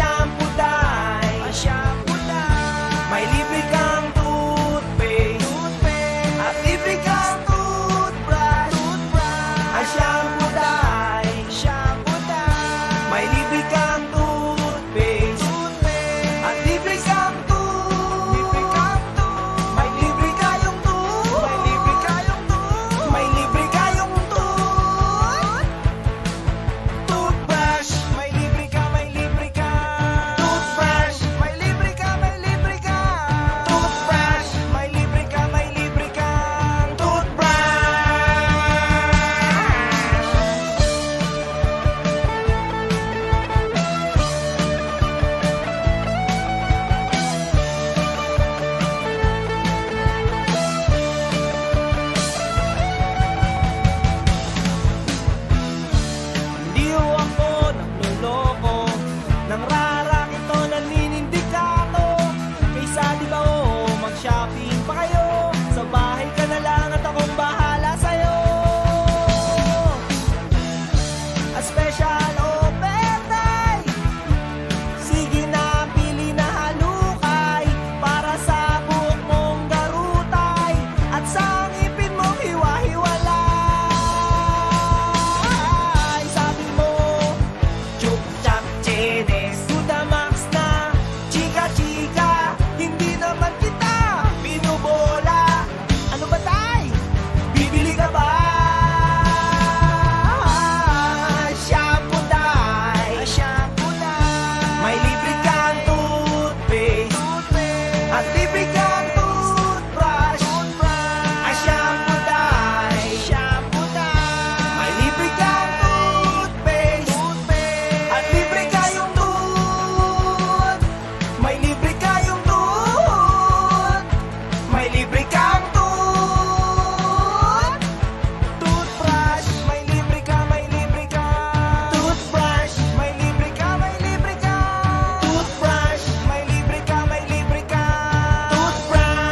shampoo dye, may libre kang toothpaste, at libre kang toothbrush. Ang shampoo dye, may libre kang toothpaste, at libre kang may libre kayong may libre kayong toothbrush. May libre ka toothbrush. May libre ka toothbrush. May libre ka toothbrush. Hindi ho ako nagloloko, nang rarakit o naninindikato. Kaysa di ba ho, mag-shopping pa kayo, sa bahay ka na lang at akong bahala sa'yo. A special offer day, sige na pili na halukay, para sa buhok mong garutay, at sa ngipin mong hiwa-hiwalay. Sabi mo, chup chap chenes, to the max na, chika chika, hindi naman kita binubola. Ano ba tay? Bibili ka ba? Shampoo dye, may libre kang toothpaste, at libre kang toothbrush. Ang shampoo dye, may libre kang toothpaste, at libre kayong may libre kayong may libre kang toothbrush. May libre ka toothbrush. May libre ka toothbrush. May libre ka toothbrush.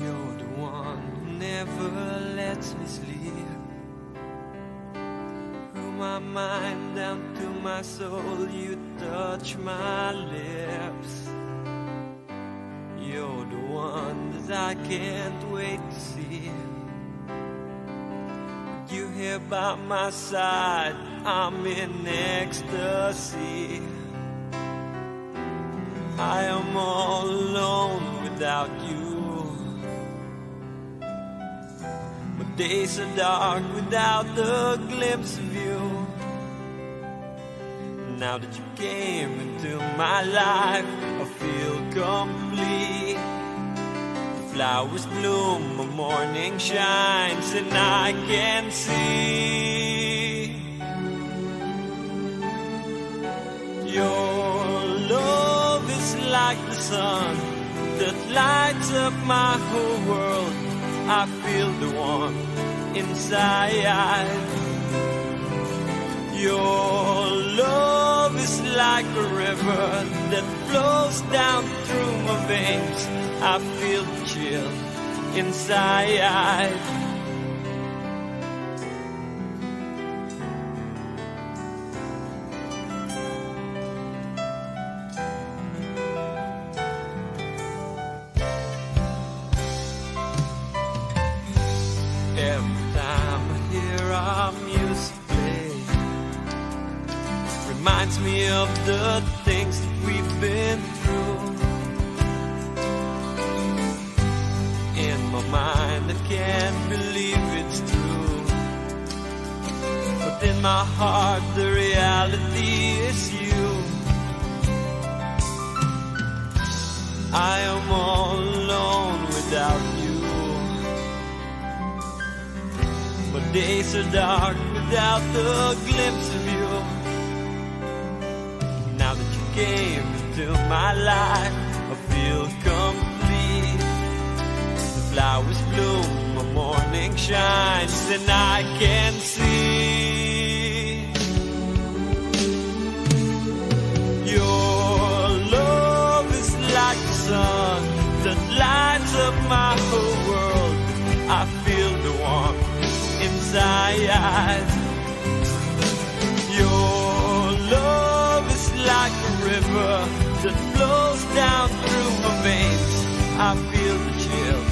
You're the one who never lets me sleep. Through my mind down to my soul, you touch my lips. You're the one that I can't wait to see. With you here by my side, I'm in ecstasy. I am all alone without you. My days are dark without the glimpse of you. Now that you came into my life, I feel complete. The flowers bloom, the morning shines, and I can see your love is like the sun that lights up my whole world. I feel the warmth inside. Your love is like a river that flows down through my veins. I feel the chill inside. Every time I hear our music play, reminds me of the things that we've been through. In my mind I can't believe it's true, but in my heart the reality is you. I am all alone without you. My days are dark without the glimpse of you. Now that you came into my life, I feel complete. The flowers bloom, the morning shines, and I can see your love is like the sun that lights up my whole world. I feel the warmth inside. Your love is like a river that flows down through my veins. I feel the chill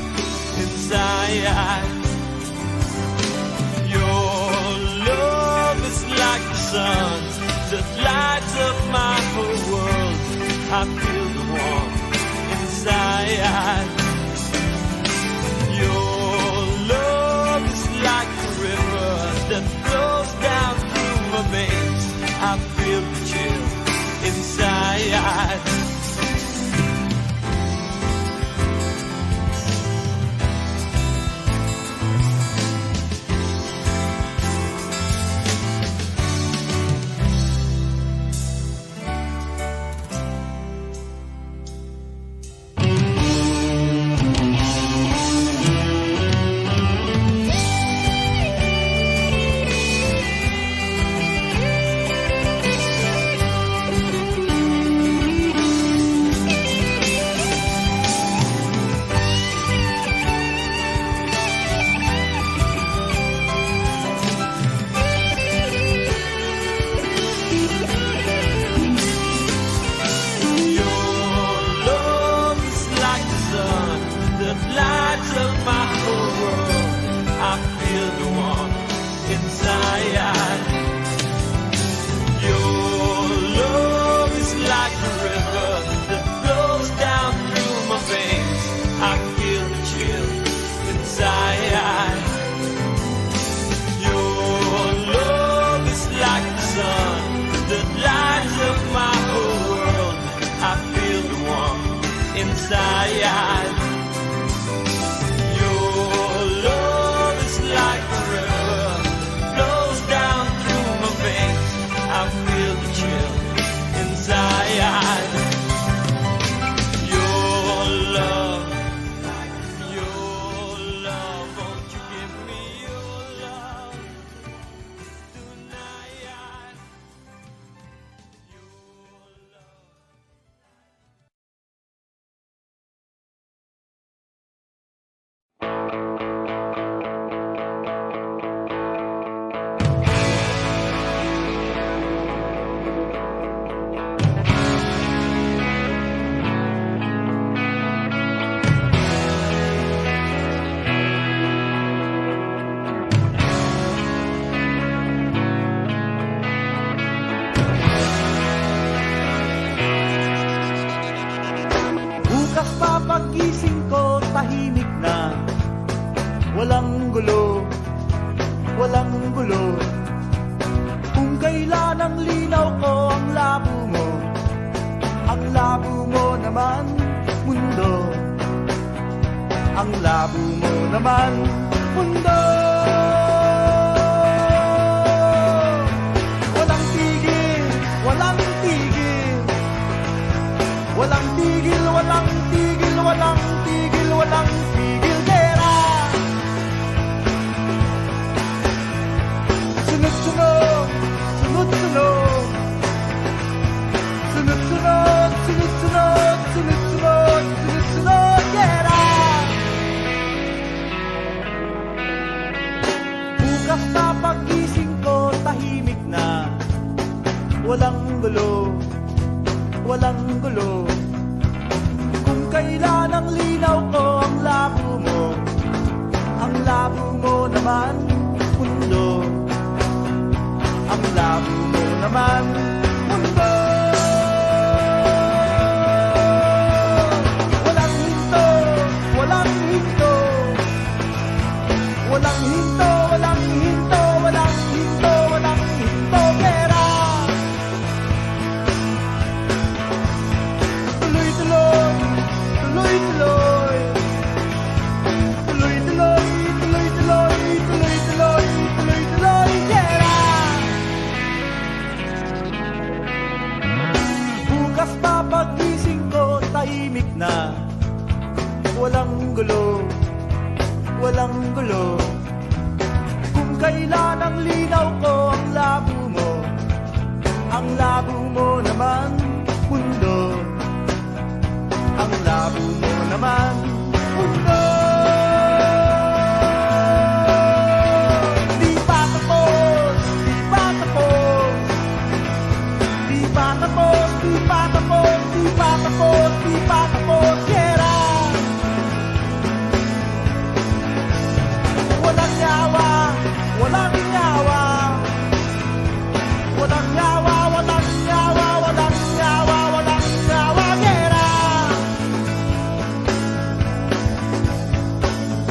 inside. Your love is like the sun that lights up my whole world. I feel the warmth inside. Your love is like a river that flows down through my veins. I feel the chill inside. Pagising ko, tahimik na. Walang gulo, walang gulo. Kung kailan ang linaw ko, ang labo mo. Ang labo mo naman, mundo. Ang labo mo naman, mundo. Walang tigil, walang tigil. Walang tigil, walang tigil, walang tigil, walang tigil, gera. Sunod-sunod, sunod-sunod. Sunod-sunod, sunod-sunod, sunod-sunod, sunod-sunod, gera. Bukas na pagising ko, tahimik na. Walang gulo, walang gulo. Kung kailan ang linaw ko, ang labo mo. Ang labo mo naman, mundo. Ang labo mo naman, mundo. Walang hinto, walang hinto. Walang hinto, walang hinto, walang hinto, walang hinto, pera. Tuloy-tuloy, tuloy-tuloy. Tuloy-tuloy, tuloy-tuloy, tuloy-tuloy, tuloy-tuloy, pera. walang gulo, walang gulo. Kung kailan ang linaw ko, ang labo mo naman, mundo. Ang labo mo naman, mundo. Di pa tapos, di pa tapos. Di pa tapos, di pa tapos, di pa tapos, di pa tapos, Yera. Walang yawa, walang yawa. Walang yawa, walang yawa, walang yawa, walang yawa, Yera.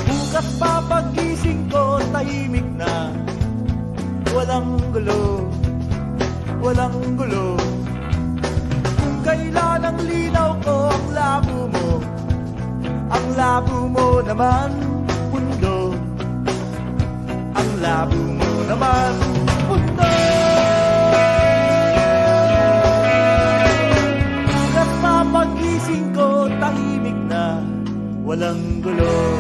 Bukas pa pagising ko, tahimik na. Walang gulo, walang gulo. Kung kailan ang linaw ko, ang labo mo naman, mundo. Ang labo mo naman, mundo. Bukas pa pagising ko, tahimik na. Walang gulo.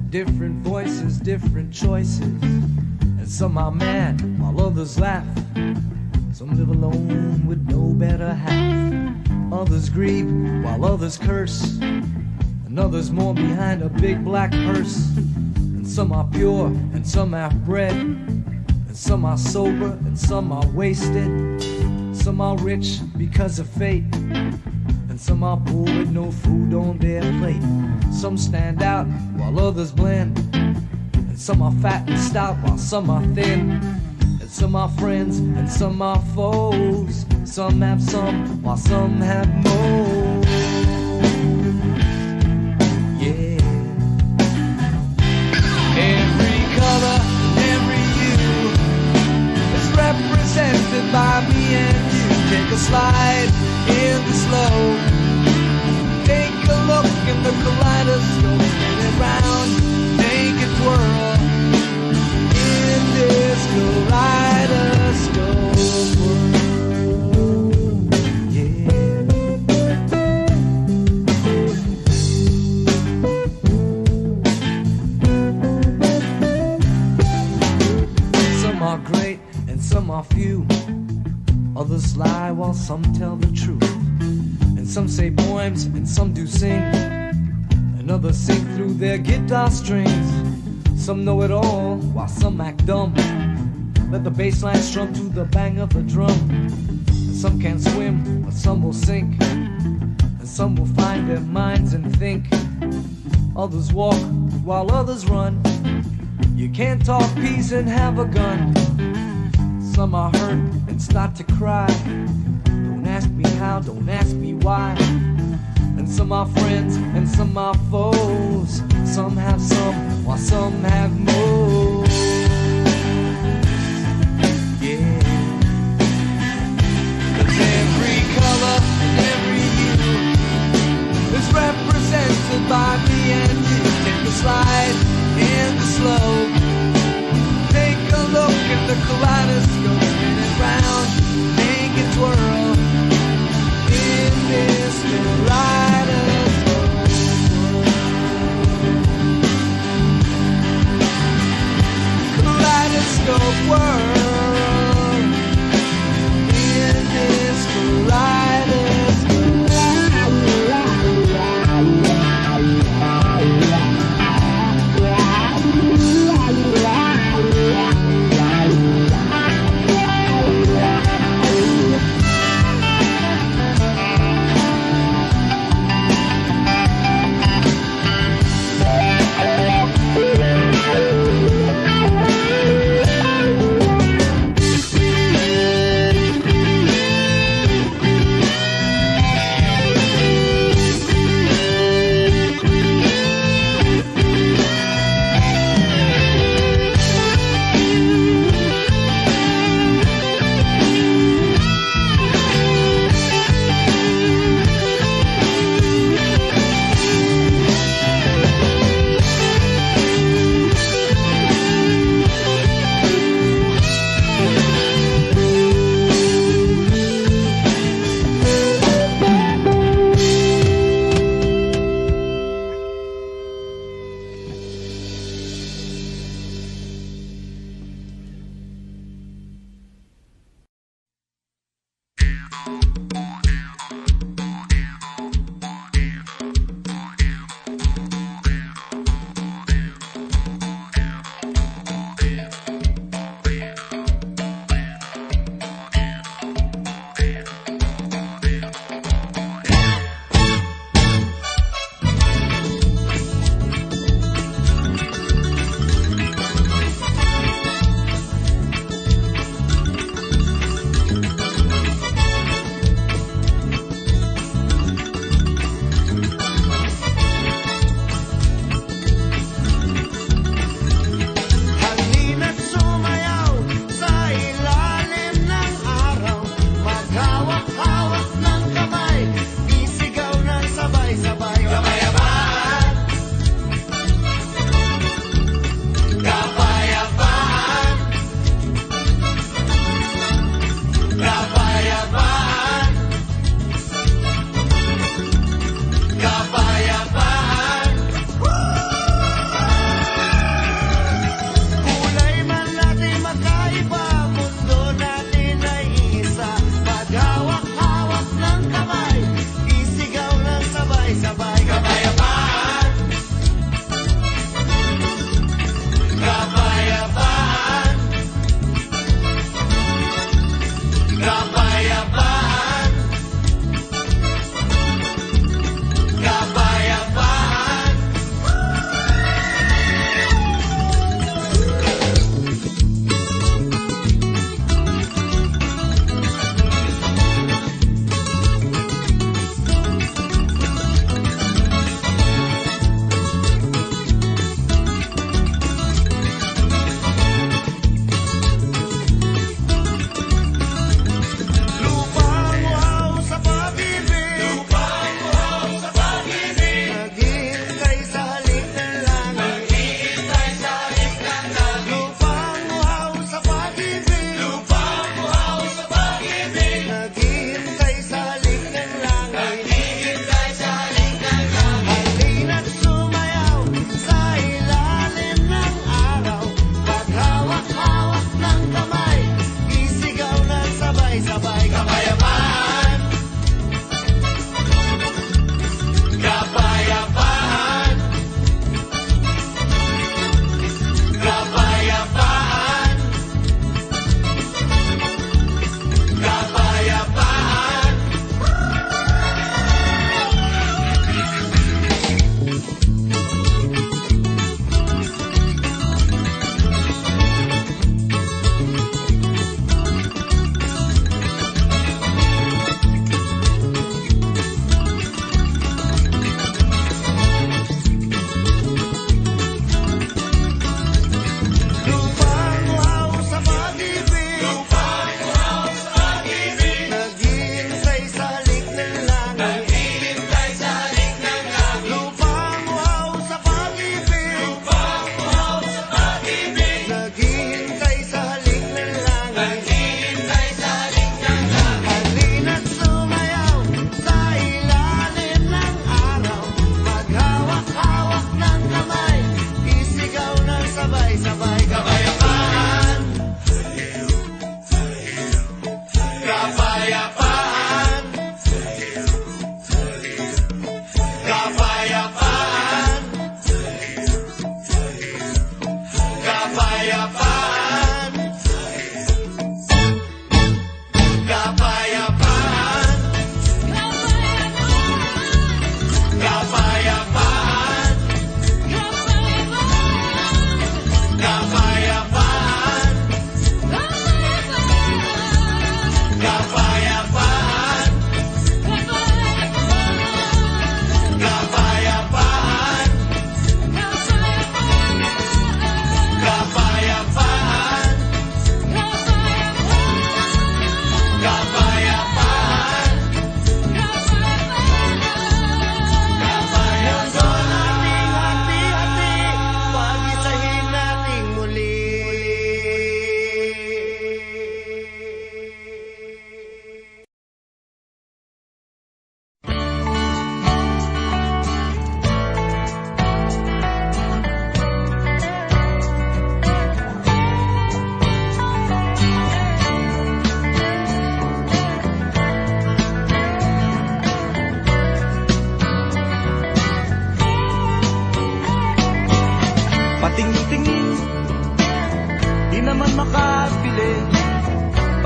Different voices, different choices, and some are mad while others laugh. Some live alone with no better half. Others grieve while others curse, and others mourn behind a big black purse. And some are pure and some half bred, and some are sober and some are wasted. Some are rich because of fate, and some are poor with no food on their plate. Some stand out while others blend, and some are fat and stout while some are thin. And some are friends and some are foes. Some have some while some have more. Yeah. Every color, every hue is represented by me and you. Take a slide in the slow. Take a look in the kaleidoscope, spin it round, make it twirl. In this kaleidoscope world, yeah. Some are great and some are few. Others lie while some tell the truth. Some say poems and some do sing, and others sing through their guitar strings. Some know it all while some act dumb. Let the bass line strum to the bang of the drum. And some can't swim, but some will sink, and some will find their minds and think. Others walk while others run. You can't talk peace and have a gun. Some are hurt and start to cry. Don't ask me how, don't ask me why. And some are friends and some are foes. Some have some while some have more. Yeah. 'Cause every color and every hue is represented by me and you. Take a slide in the slow. Take a look at the kaleidoscope, spin it round, make it twirl. In this kaleidoscope world.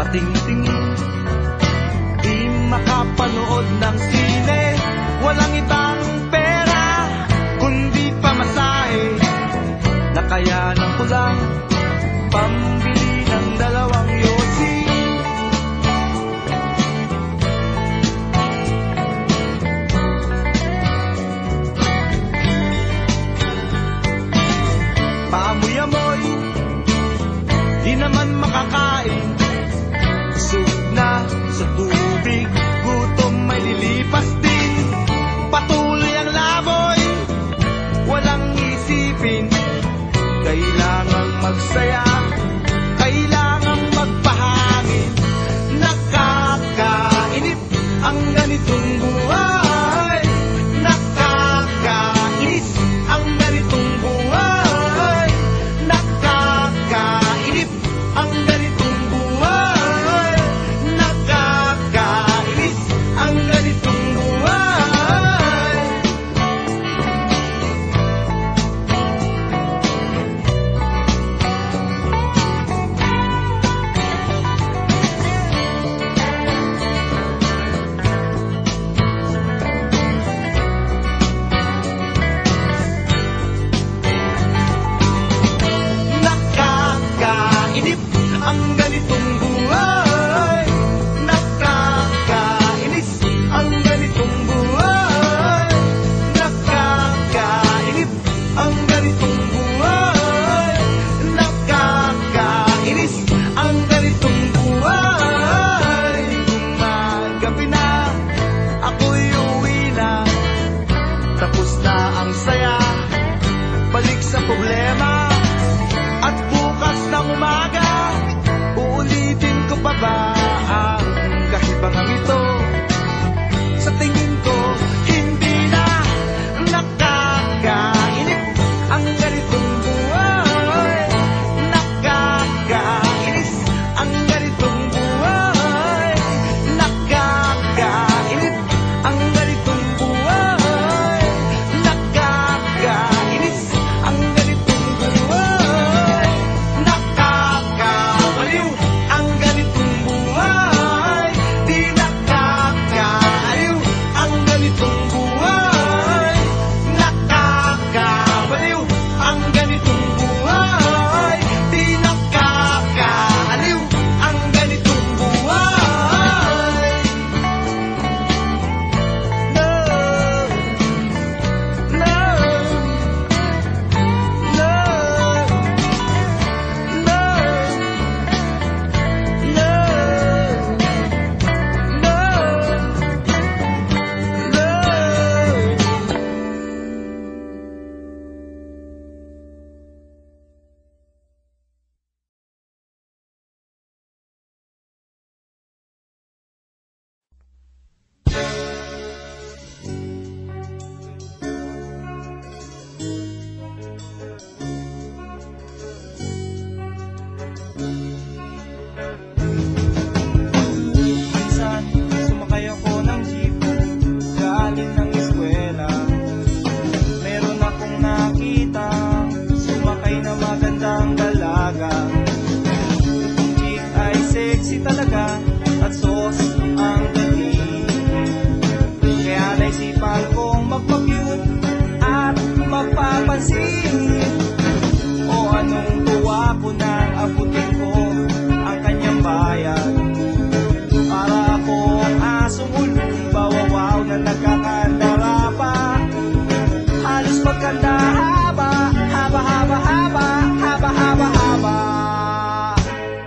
patingin-tingin. Di makapanood ng sine, walang ibang pera kundi pamasahe. Nakayanan ko lang pambili ng 2 yosi. Paamoy-amoy, di naman makakain. Busog na sa tubig, gutom may lilipas din. Patuloy ang laboy, walang isipin. Kailangang magsaya, kailangang magpahangin. Nakakainip ang ganitong buhay. Nakakainis ang ganitong buhay. Nakakainip ang ganitong buhay. Nakakainis ang ganitong buhay. Nakakainip ang ganitong buhay. Nakakainis ang ganitong buhay. Nakakainip ang ganitong buhay. Nakakainis ang ganitong buhay. Gumagabi na, ako'y uwi na. Tapos na ang saya, balik sa problema. At bukas ng umaga, uulitin ko pa ba ang kahibangang ito? Sa tingin ko, hindi na. Nakakainip ang ganitong buhay. Nakakainis ang ganitong buhay. Nakakainip ang ganitong buhay. Nakakainis ang ganitong buhay. Nakakabaliw ang ganitong buhay. Di nakakaaliw ang ganitong buhay. Nakakabaliw ang ganitong buhay. Di nakakaaliw ang ganitong buhay. No, no, Minsan, sumakay ako ng jeep, galing ng eskwela. Meron akong nakita, sumakay na magandang dalaga. Itong jeep ay sexy talaga, at sos ang dating. Kaya naisipan kong magpa-cute at magpapansin. O anong tuwa ko nang abutin ko ang kanyang bayan. Para akong asong ulong bawawaw na nagkakandara pa. Halos magkanda haba, haba.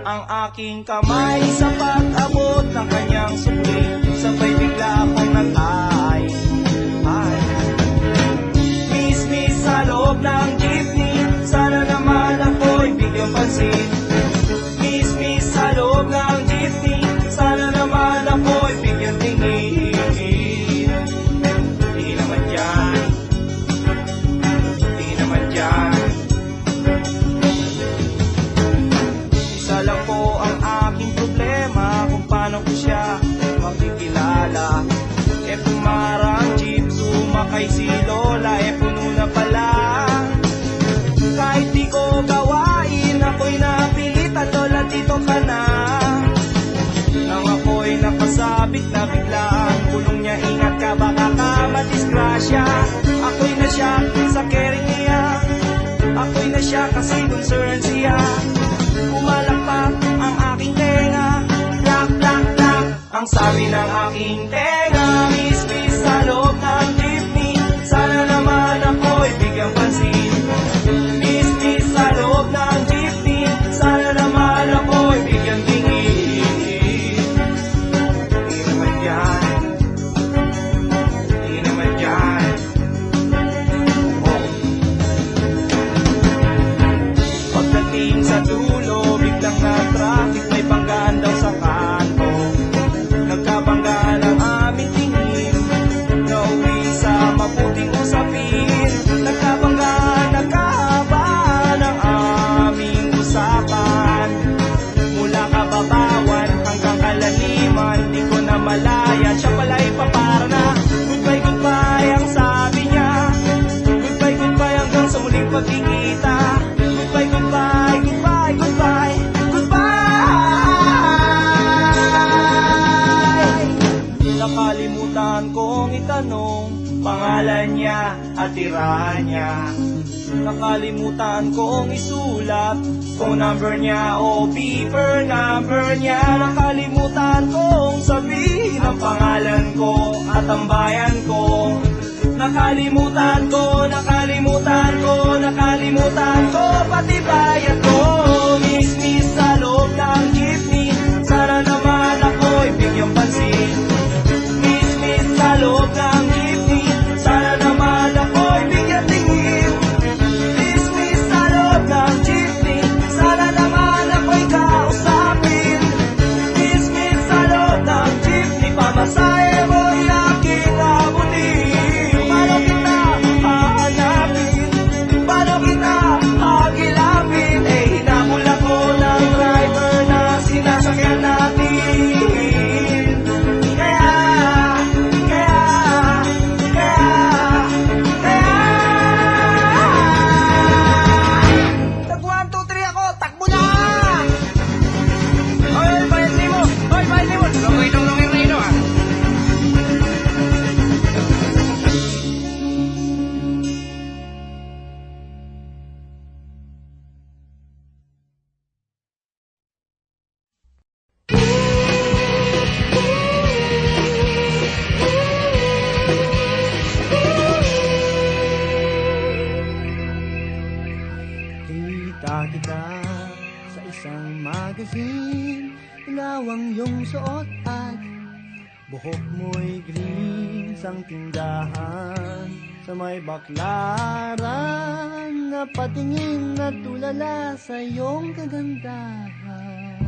Ang aking kamay sa pag-abot ng kanyang sukli, sabay bigla akong nag-ay. Miss sa loob ng jeepney, sana naman ako'y bigyang pansin. Miss sa loob ng jeepney, sana naman ako'y bigyang tingin. Di naman yan. Isa lang po ang aking problema, kung paano ko siya makikilala. Pumarang jeep, sumakay si Lola, puno na pala. Kahit di ko gawain, ako'y napilitan, Lola, dito ka na. baka ka madisgrasya. Ako'y nasyak sa caring niya, ako'y nasyak kasi concern siya. Pumalakpak ang aking tenga, plak, plak, plak, ang sabi ng aking tenga. Miss, miss sa loob ng jeepney, sana naman ako'y bigyang pansin. Miss, miss sa loob ng jeepney, sana naman ako'y bigyang tingin. Di naman yan, di naman yan. Pagdating sa dulo, biglang na-traffic, may banggaan daw sa kanto. Nagkabanggaan ang aming tingin, nauwi sa mabuting usapin. Nagkabanggaan, nagkahabaan ang aming usapan. Mula kababawan hanggang kalaliman, di ko na malaya, siya pala'y papara na. Goodbye, goodbye ang sabi niya, goodbye, goodbye hanggang sa muling pagkikita. Goodbye, goodbye, goodbye, goodbye, goodbye. Nakalimutan kong itanong pangalan niya at tirahan niya. Nakalimutan kong isulat phone number niya o beeper number niya. Nakalimutan kong sabihin ang pangalan ko at ang bayan ko. Nakalimutan ko, nakalimutan ko, nakalimutan ko pati bayan ko. Miss, miss sa loob ng jeepney, sana naman ako'y bigyang pansin. Miss, miss sa loob ng jeepney, sana naman ako'y bigyang tingin. Miss, miss sa loob ng jeepney, sana naman ako'y kausapin. Miss, miss sa loob ng jeepney, pamasahe mo'y aking abutin. Paano kita hahanapin? Paano kita hagilapin? Eh, hinabol ako ng driver na sinasakyan natin. Kaya Tag 1, 2, 3 ako, takbo na! Oy, bayan mo! Oy, bayan mo! Lungay rino ah! Kita kita sa isang magazine, ilawang iyong suot at buhok mo'y green. Sang tindahan sa may baklaran, napatingin na tulala sa iyong kagandahan.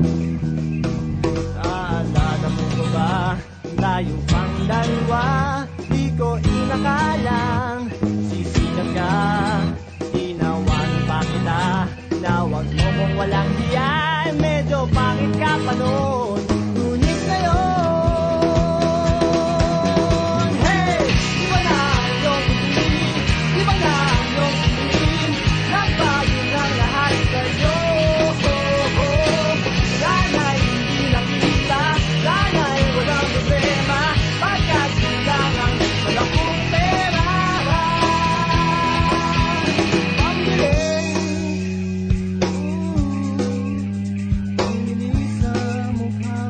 Naalala mo ba, tayo pang dalawa, di ko inakalang sisikat ka. Tinawan pa kita na wag mo kong walang hiyan, medyo pangit ka pa noon, ngunit ngayon, hey! Iba na yung tingin, iba na yung tingin, nagbago ng lahat sa'yo. Sana'y hindi nakita, sana'y walang problema, pagkat lang ang walang kong pera. Pambili sa mukha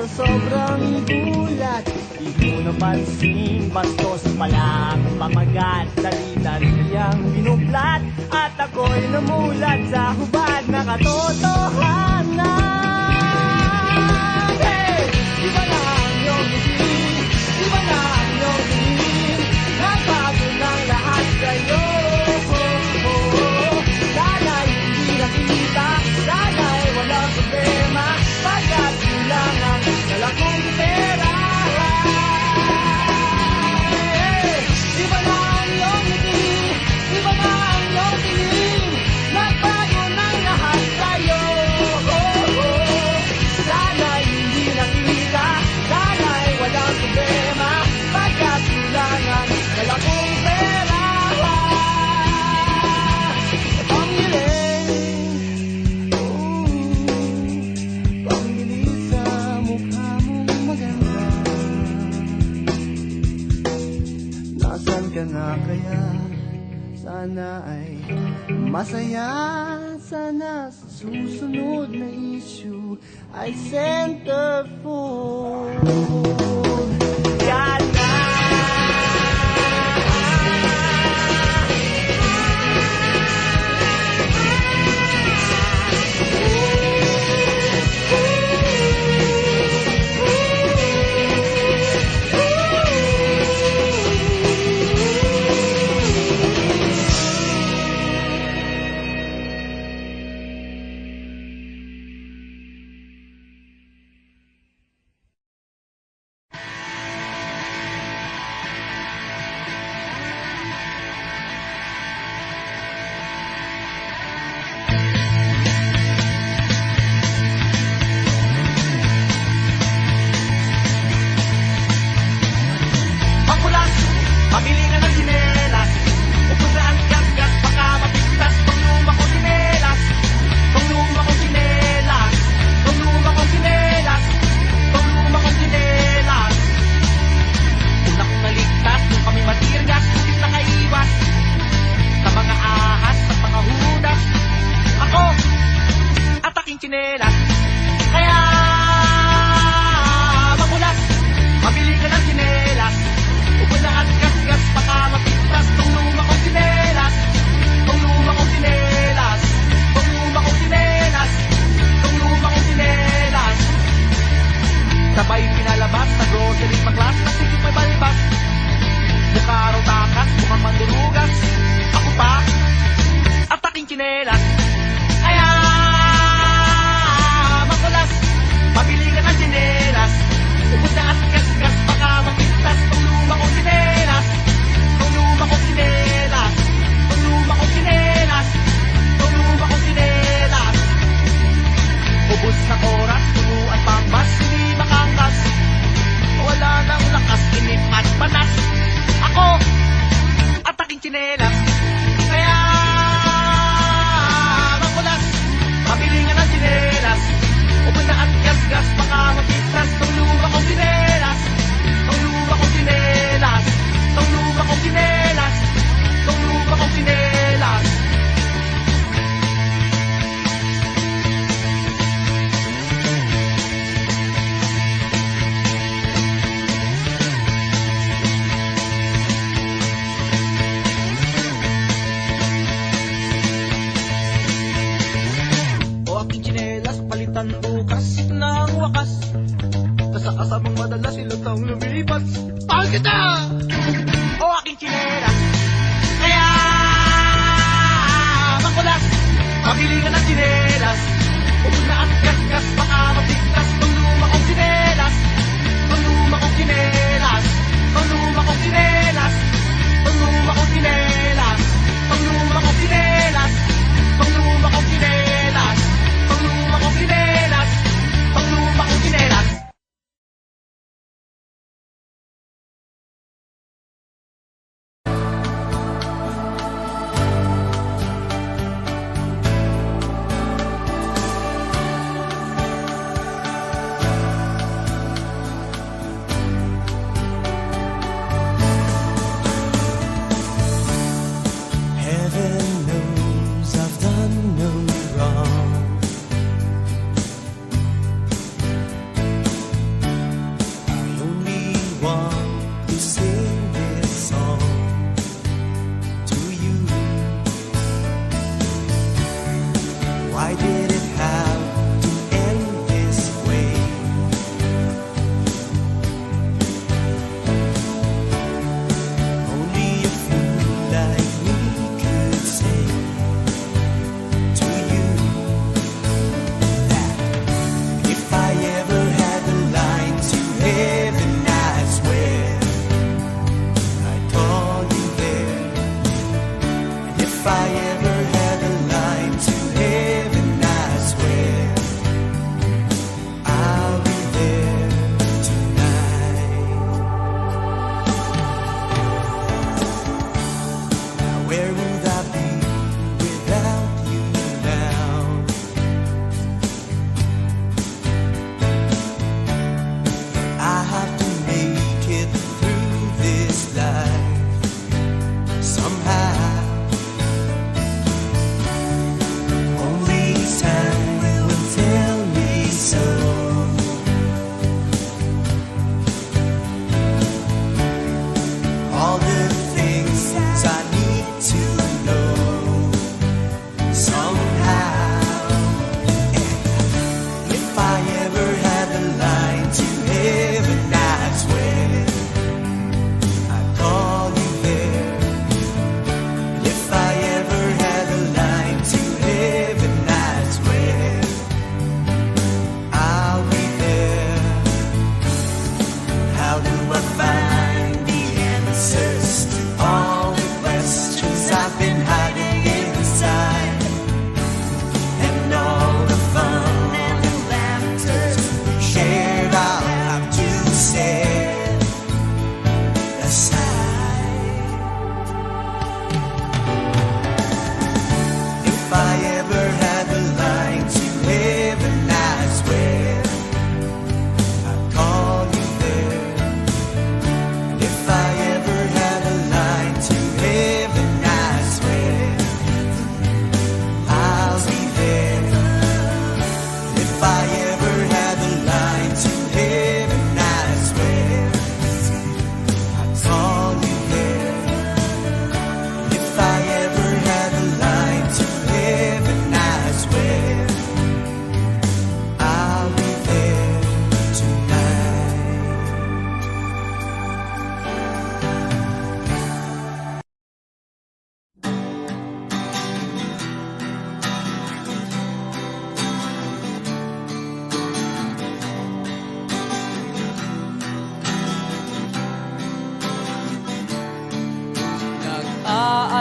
sa sobrang gulat, di mo napansin, bastos pala ang pamagat. Dali-daliang binublat, at ako'y namulat sa hubad na katotohanan. Hey! Iba na ang iyong ngiti, iba na ang iyong tingin, nagbago ng lahat sa'yo. Sana'y hindi nakita, sana'y walang problema, pagkat kulang ang dala kong pera. Iba na ang iyong ngiti, iba na ang iyong tingin, nagbago ng lahat sa'yo. Sana'y hindi nakita, sana'y walang problema, pagkat kulang ang dala kong pera. Panggiling sa mukha mong maganda, nasaan ka na kaya? Sana ay masaya. Sana sa susunod na issue ay centerfold. Yan na.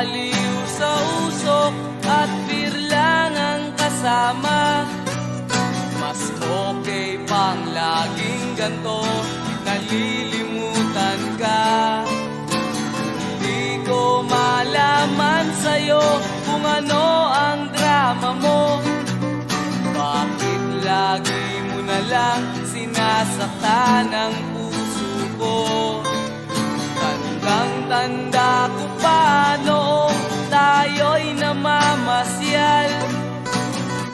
Baliw sa usok at beer lang ang kasama. Mas okay pang laging ganto, nalilimutan ka. Di ko malaman sa'yo kung ano ang drama mo. Bakit lagi mo na lang sinasaktan ang puso ko? Tandang-tanda ko pa noong tayo'y namamasyal.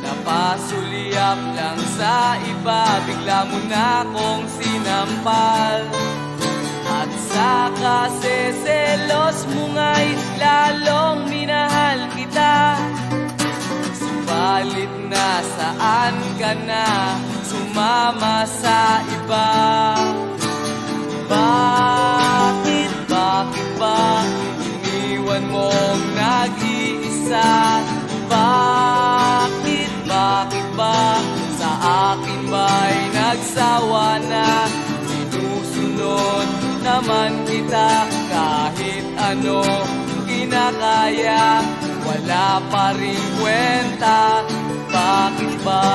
Napasulyap lang sa iba, bigla mo na akong sinampal. At sa kaseselos mo nga'y lalong minahal kita. Subalit nasaan ka na, sumama sa iba. Bakit ba iniwan mong nag-iisa? Bakit ba sa akin ba'y nagsawa na? Sinusunod naman kita kahit ano kinakaya, wala pa rin kwenta. Bakit ba?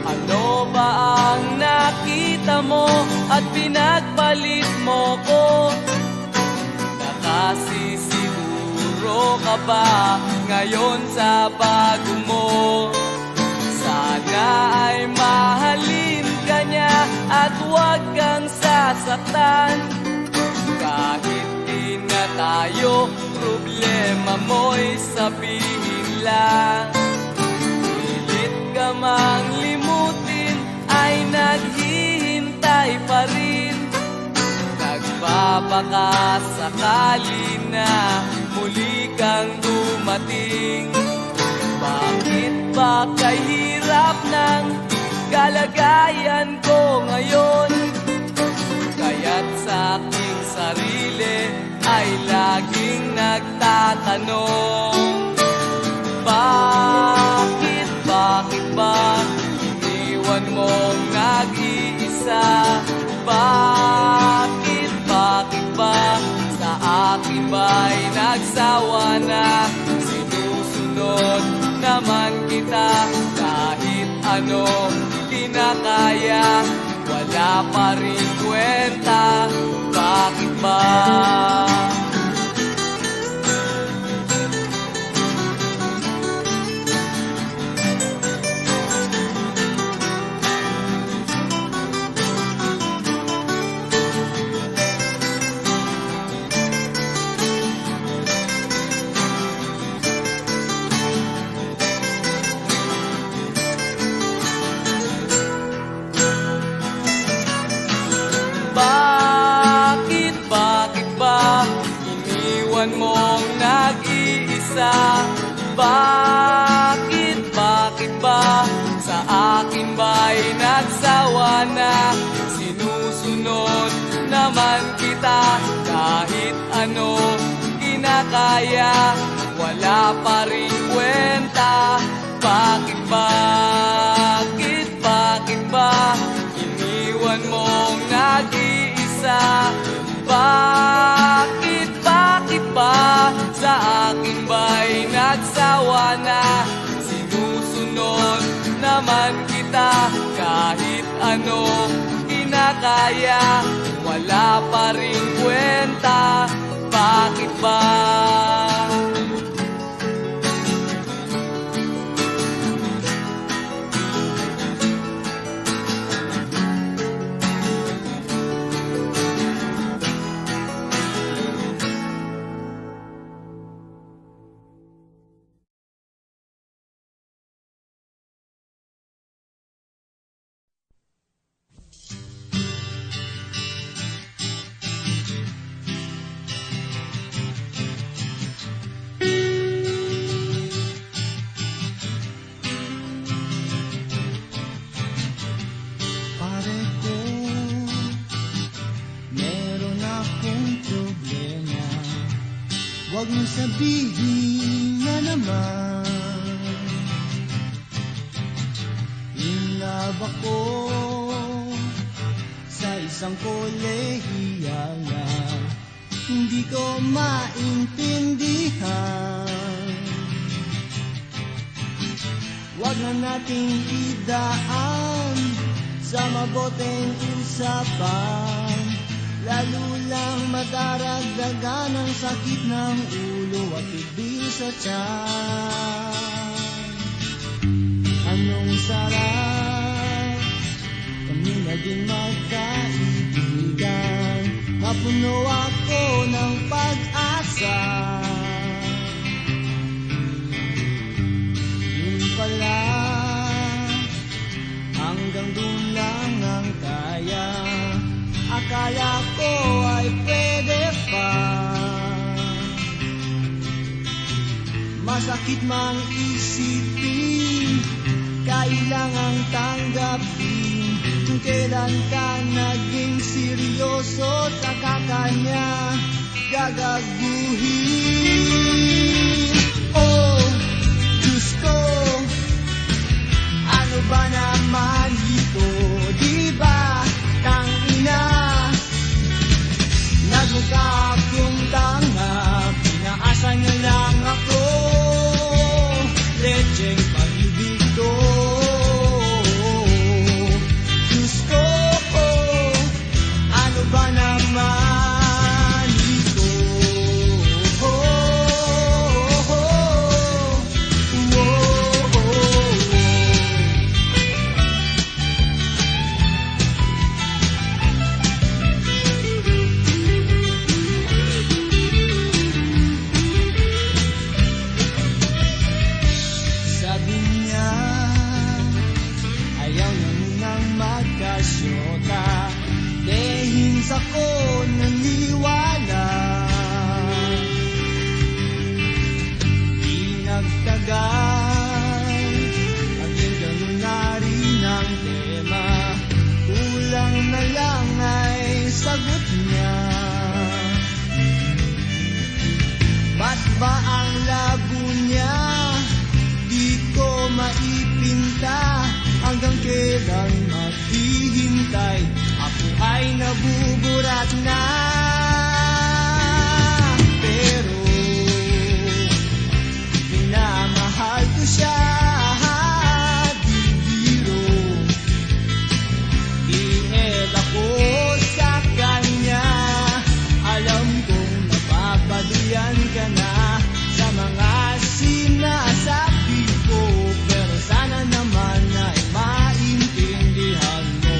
Ano ba ang nakita mo at pinagpalit mo ko? Nakasisiguro ka ba ngayon sa bago mo? Sana ay mahalin ka niya at huwag kang sasaktan. Kahit di na tayo, problema mo'y sabihin lang. Pilit ka mang limutin ay naghihintay pa rin. Nagbabaka sakali na muli kang dumating. Bakit ba kahirap ng kalagayan ko ngayon? Kaya't sa aking sarili ay laging nagtatanong. Bakit ba iniwan mong nag-iisa? Bakit ba sa akin ba'y nagsawa na? Sinusunod naman kita kahit ano kinakaya, wala pa rin kwenta. Bakit ba? Bakit ba iniwan mong nag-iisa? Bakit ba sa akin ba'y nagsawa na? Sinusunod naman kita kahit ano kinakaya, wala pa rin kwenta. Bakit ba iniwan mong nag-iisa? Bakit ba sa akin ba'y nagsawa na? Sinusunod naman kita kahit ano kinakaya, wala pa rin kwenta. Bakit ba? Huwag mong sabihin na naman isang kolehiya na hindi ko maintindihan. Huwag na nating idaan sa maboteng usapan, lalo lang madaragdagan ang sakit ng ulo at tibil sa tiyan. Anong sarap kami naging magkaibigan, napuno ako ng pag-asa. Yun pala, hanggang doon lang ang kaya. Akala ko ay pwede pa. Masakit mang isipin, kailangang tanggapin kung kailan ka naging seryoso, saka kanya gagaguhin. Oh, Diyos ko, ano ba naman ito? Diba, tangina, nagmukha akong tanga, pinaasa niya lang ako, lecheng pag-ibig to. Diyos ko, ano ba naman ito? Sabi niya, ayaw niya munang magkasyota, dehins ako naniwala. Di nagtagal, naging ganun na rin ang tema, kulang na lang ay sagot niya. Ba't ba ang labo niya? Di ko maipinta, hanggang kailan maghihintay, ako ay nabuburat na. Pero minamahal ko siya, di biro. Iel ako sa kanya, alam kong napapaduyan ka na sa mga sinasabi ko, pero sana naman ay maintindihan mo.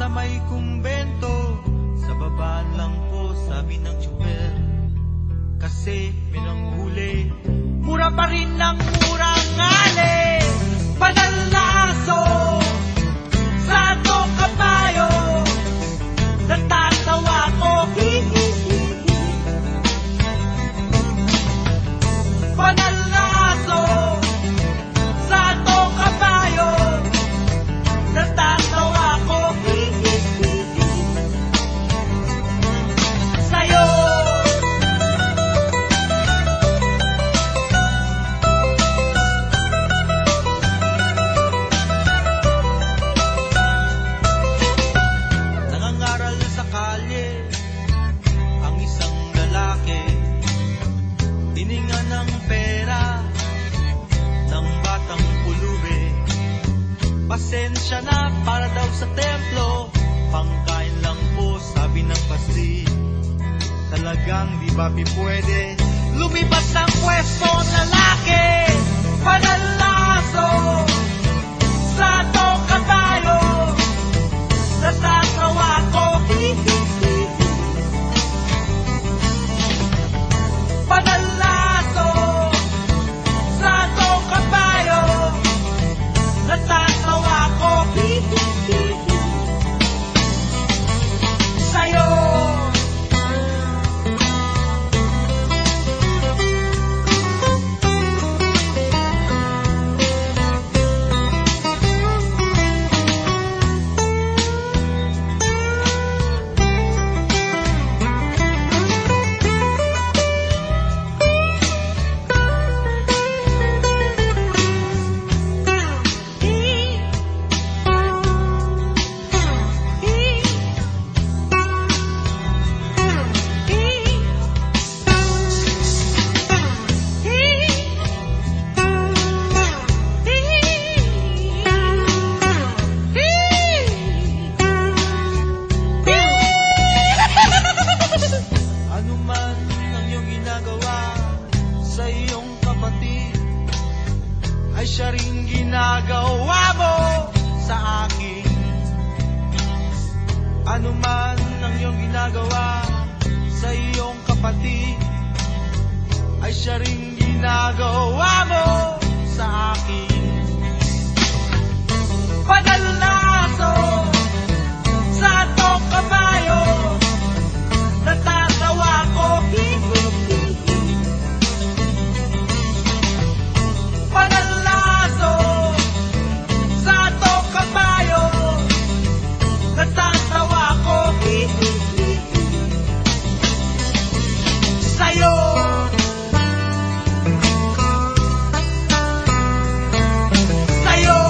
sa may kumbento. Sa baba lang po, sabi ng tsuper. Kasi may nanghuli, mura pa rin ng murang ngali. Padalaso sa atong kabayo, natatawa ko. Padalaso sa atong kabayo, natatawa ko. Sa'yo nangangaral sa kalye ang isang lalaki, hininga ng pera ng batang pulubi. Pasensya na para daw sa templo, pangkain lang po, sabi ng pasti. Talagang di ba pwede lumipas ng pwesto ang lalaki? Padalaso sa atong kabayo, natatawa ko. Padalaso sa atong kabayo, natatawa ko. Sa'yo ano man ang iyong ginagawa sa iyong kapatid, ay siya ring ginagawa mo sa akin. Ano man ang iyong ginagawa sa iyong kapatid, ay siya ring ginagawa mo sa akin. Padalaso sa atong kabayo, natatawa ko. Padalaso sa atong kabayo, natatawa ko. Sa'yo sa'yo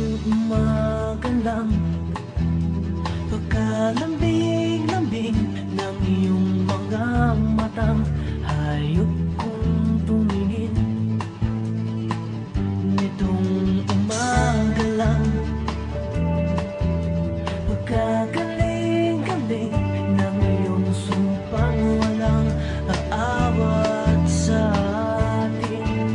umaga lang, pagkalambing-lambing ng iyong mga matang, hayop kong tumingin. Nitong umaga lang, pagkagaling-galing ng iyong sumpang walang aawat sa atin.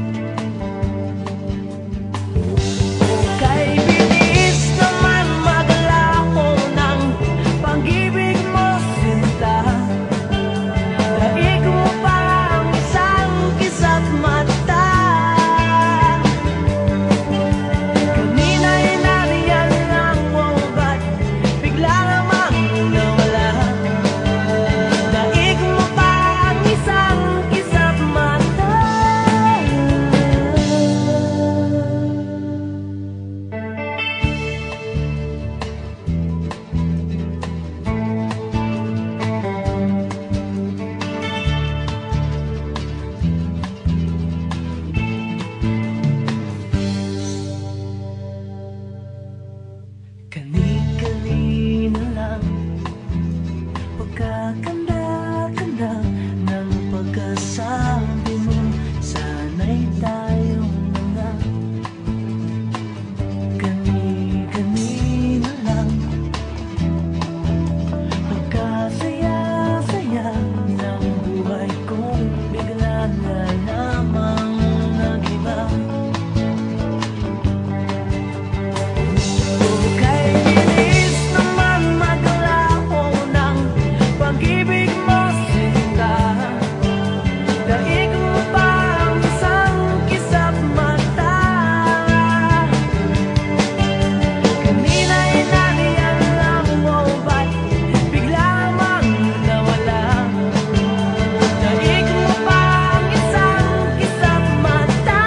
Kay bilis naman maglaho ng pag-ibig mo, sinta. Daig mo pa ang isang kisa't mata. Kanina'y nariyan lang mo, ba't bigla namang nawala? Daig mo pa ang isang kisa't mata. Kani-kanina lang, pagkakanda-kanda ng pagkasabi mo, sana'y tayong mga. Kani-kanina lang, pagkasaya-saya ng buhay kong bigla na lamang nag-iba. Kay bilis naman maglaho ng pag-ibig mo, sinta. Daig mo pa ang isang kisa't mata. Kanina'y nariyan lang mo, ba't bigla namang nawala? Daig mo pa ang isang kisa't mata.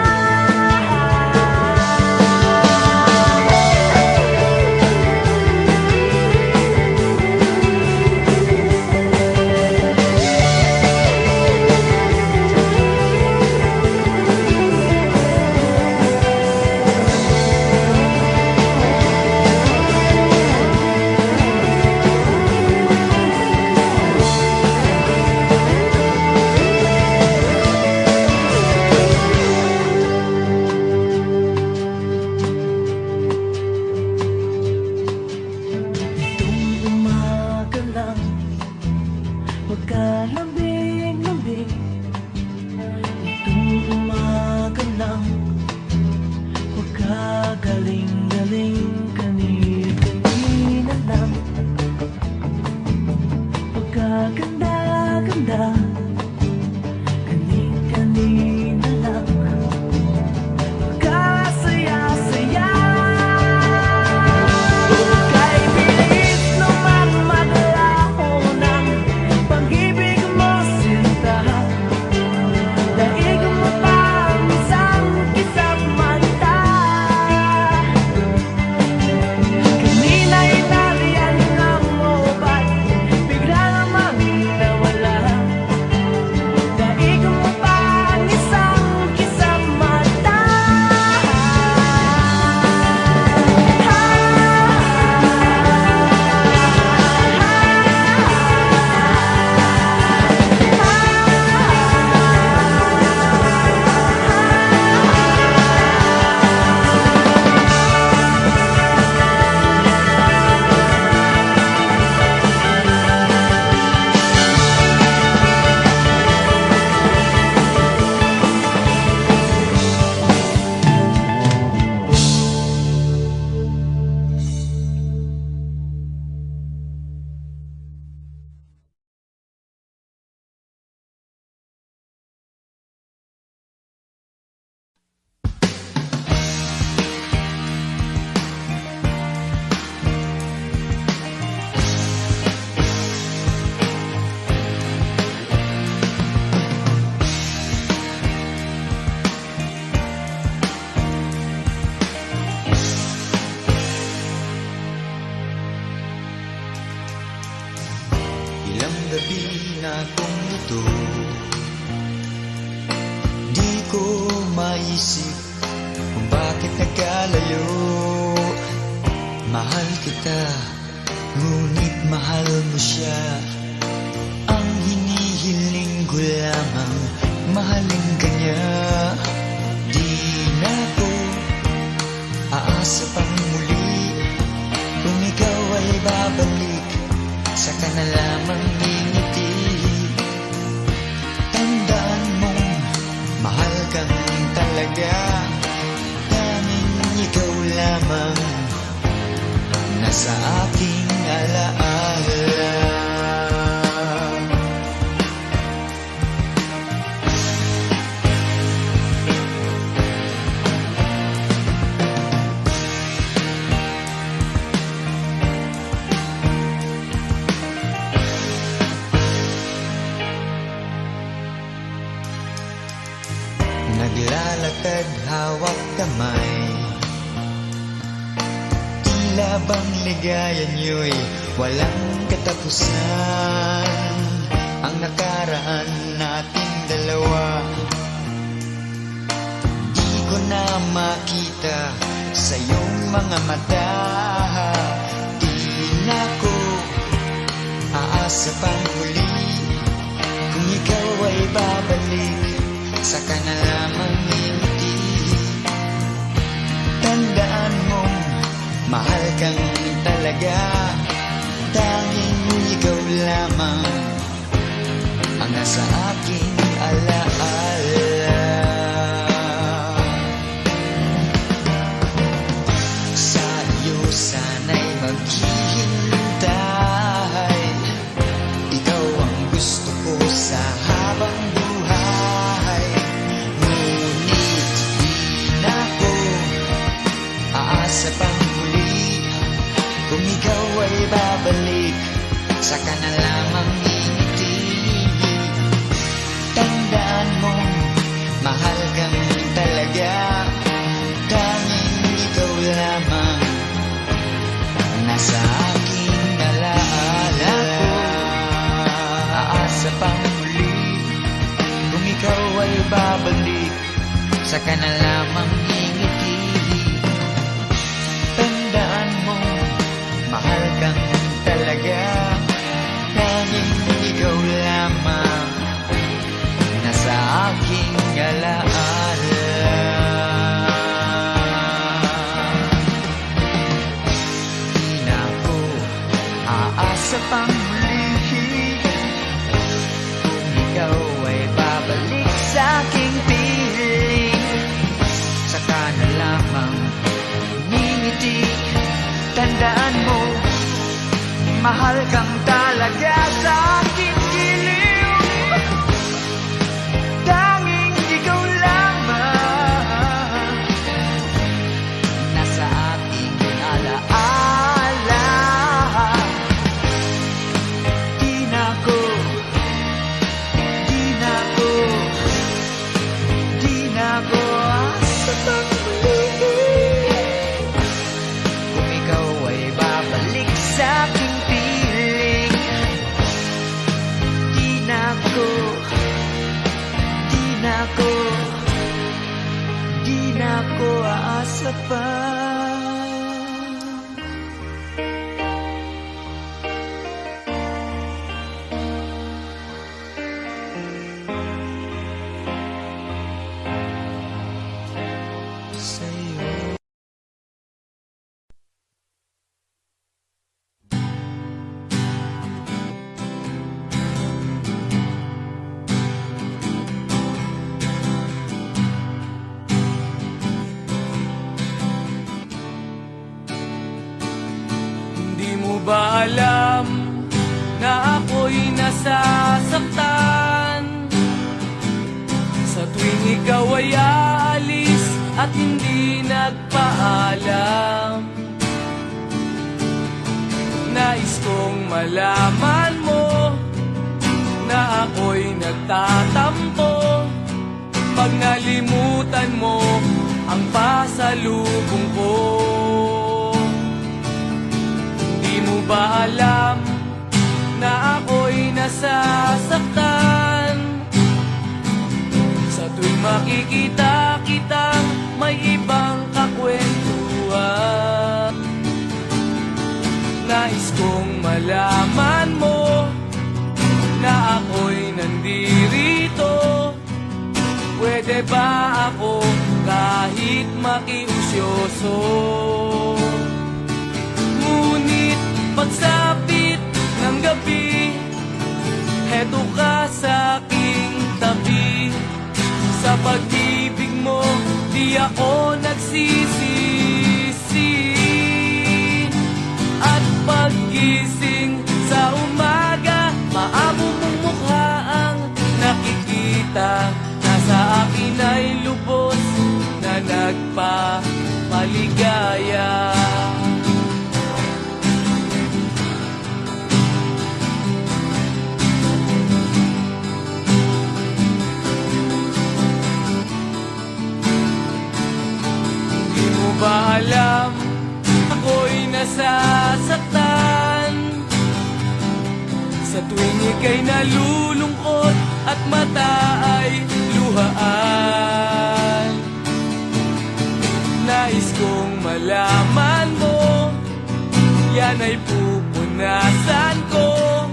Itong umaga lang, pagkalambing-lambing. Itong umaga lang, pagkagaling-galing. Kani-kanina lang, pagkaganda-ganda. Kani-kanina lang, pagkasaya-saya. Kay bilis naman maglaho ng pag-ibig mo, sinta. Daig mo pa ang isang kisa't mata. Kanina'y nariyan lang mo, ba't bigla namang nawala? Daig mo pa ang isang kisa't mata. Ilang gabi na kong ito, di ko maisip kung bakit nagkalayo siya. Ang hinihiling ko lamang, mahalin ka niya. Di na ko aasa pang muli, kung ikaw ay babalik, saka na lamang ngingiti. Tandaan mong mahal kang talaga, tanging ikaw lamang nasa aking alaala. Naglalakad hawak kamay, tila bang ligaya niyo'y walang katapusan. Ang nakaraan nating dalawa, di ko na makita sa iyong mga mata. Di na ko aasa pang muli, kung ikaw ay babalik, saka na lamang ngingiti. Tandaan mong mahal kang talaga, tanging ikaw lamang ang nasa aking alaala. Sa iyo sana'y maghihintay, ikaw ang gusto ko sa habang buhay. Ngunit di na ko aasa pang muli, kung ikaw ay babalik, saka na lamang ngingiti. Tandaan mong mahal kang talaga, tanging ikaw lamang nasa aking alaala. Aasa pang muli, kung ikaw ay babalik, saka na lamang ngingiti. Tandaan mong mahal kang talaga, tanging ikaw lamang nasa aking alaala. Di na ako aasa pang muli, kung ikaw ay babalik sa aking piling, saka na lamang ngingiti. Tandaan mo, mahal kang talaga sa aking giliw, tanging ikaw lamang nasa aking alaala. Di na ko asa pang muli, kung ikaw ay babalik sa aking piling. Di na ko aasa pa. Sa'yo. Hindi mo ba alam na ako'y nasasaktan sa tuwing ikaw ay aalis at hindi nagpaalam? Nais kong malaman mo na ako'y nagtatampo pag nalimutan mo ang pasalubong ko. Di mo ba alam na ako'y nasasaktan sa tuwing makikita kitang may ibang kakwentuhan? Nais kong malaman mo Pwede ba ako kahit makiusyoso? Ngunit pagsapit ng gabi, heto ka sa aking tabi. Sa pag-ibig mo, di ako nagsisisi. At paggising sa umaga, maamo mong mukha ang nakikita. Nasa akin ay lubos na nagpapaligaya. Di mo ba alam, ako'y nasasaktan sa tuwing ika'y nalulungkot at mata ay luhaan. Nais kong malaman mo, yan ay pupunasan ko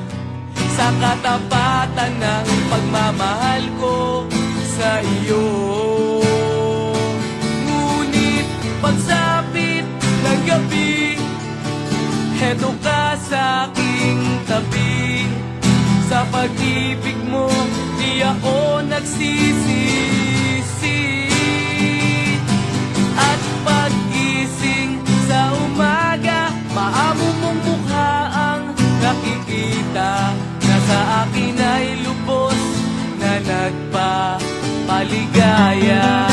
sa katapatan ng pagmamahal ko sa iyo. Ngunit pagsapit ng gabi, heto ka sa aking tabi. Sa pag-ibig mo, di ako nagsisisi. At pag-gising sa umaga, maamo mong mukha ang nakikita. Nasa akin ay lubos na nagpapaligaya.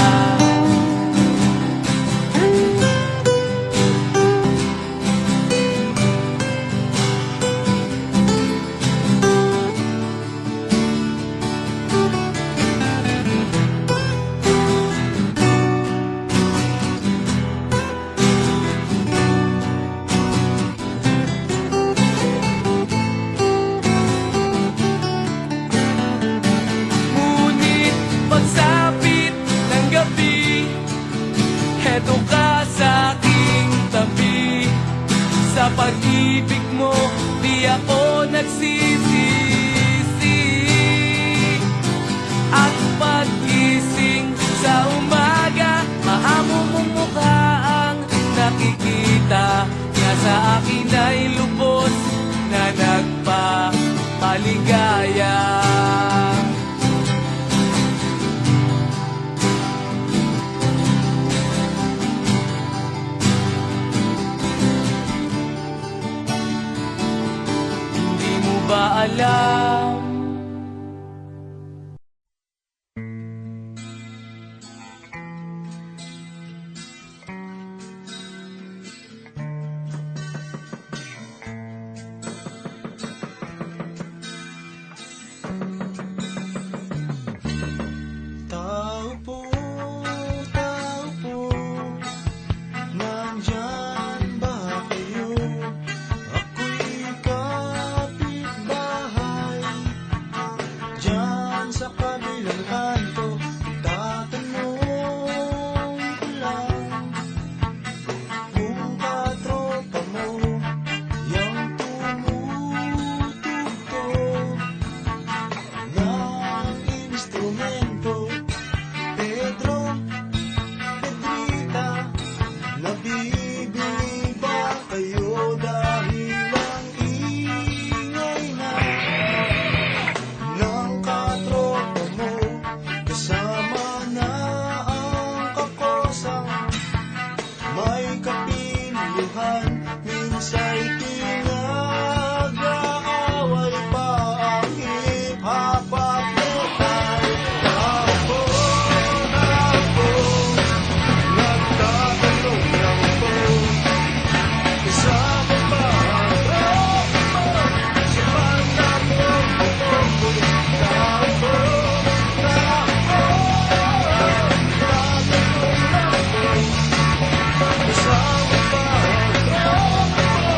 Heto ka sa aking tabi. Sa pag-ibig mo, di ako nagsisisi. At pag-gising sa umaga, maamo mong mukha ang nakikita. Nasa akin ay lubos na nagpapaligaya. Ba alam? Tao po, nandyan ba kayo? Ako'y kapitbahay dyan sa kabilang kanto. Tatanong ko lang kung katropa mo yung tumutugtog ng instrumento. Pedro, Pedrita, nabibili ba kayo dahil ang ingay na ng katropa mo? Kasama na ang kakosang may kapilyuhan. Minsa'y pinag-aaway pa ang hip-hop at metal. Ako, nagtatanong lang po, kasama ba ang tropa mo? Sa bandang magpapagod. Ako, nagtatanong lang po, kasama ba ang tropa mo?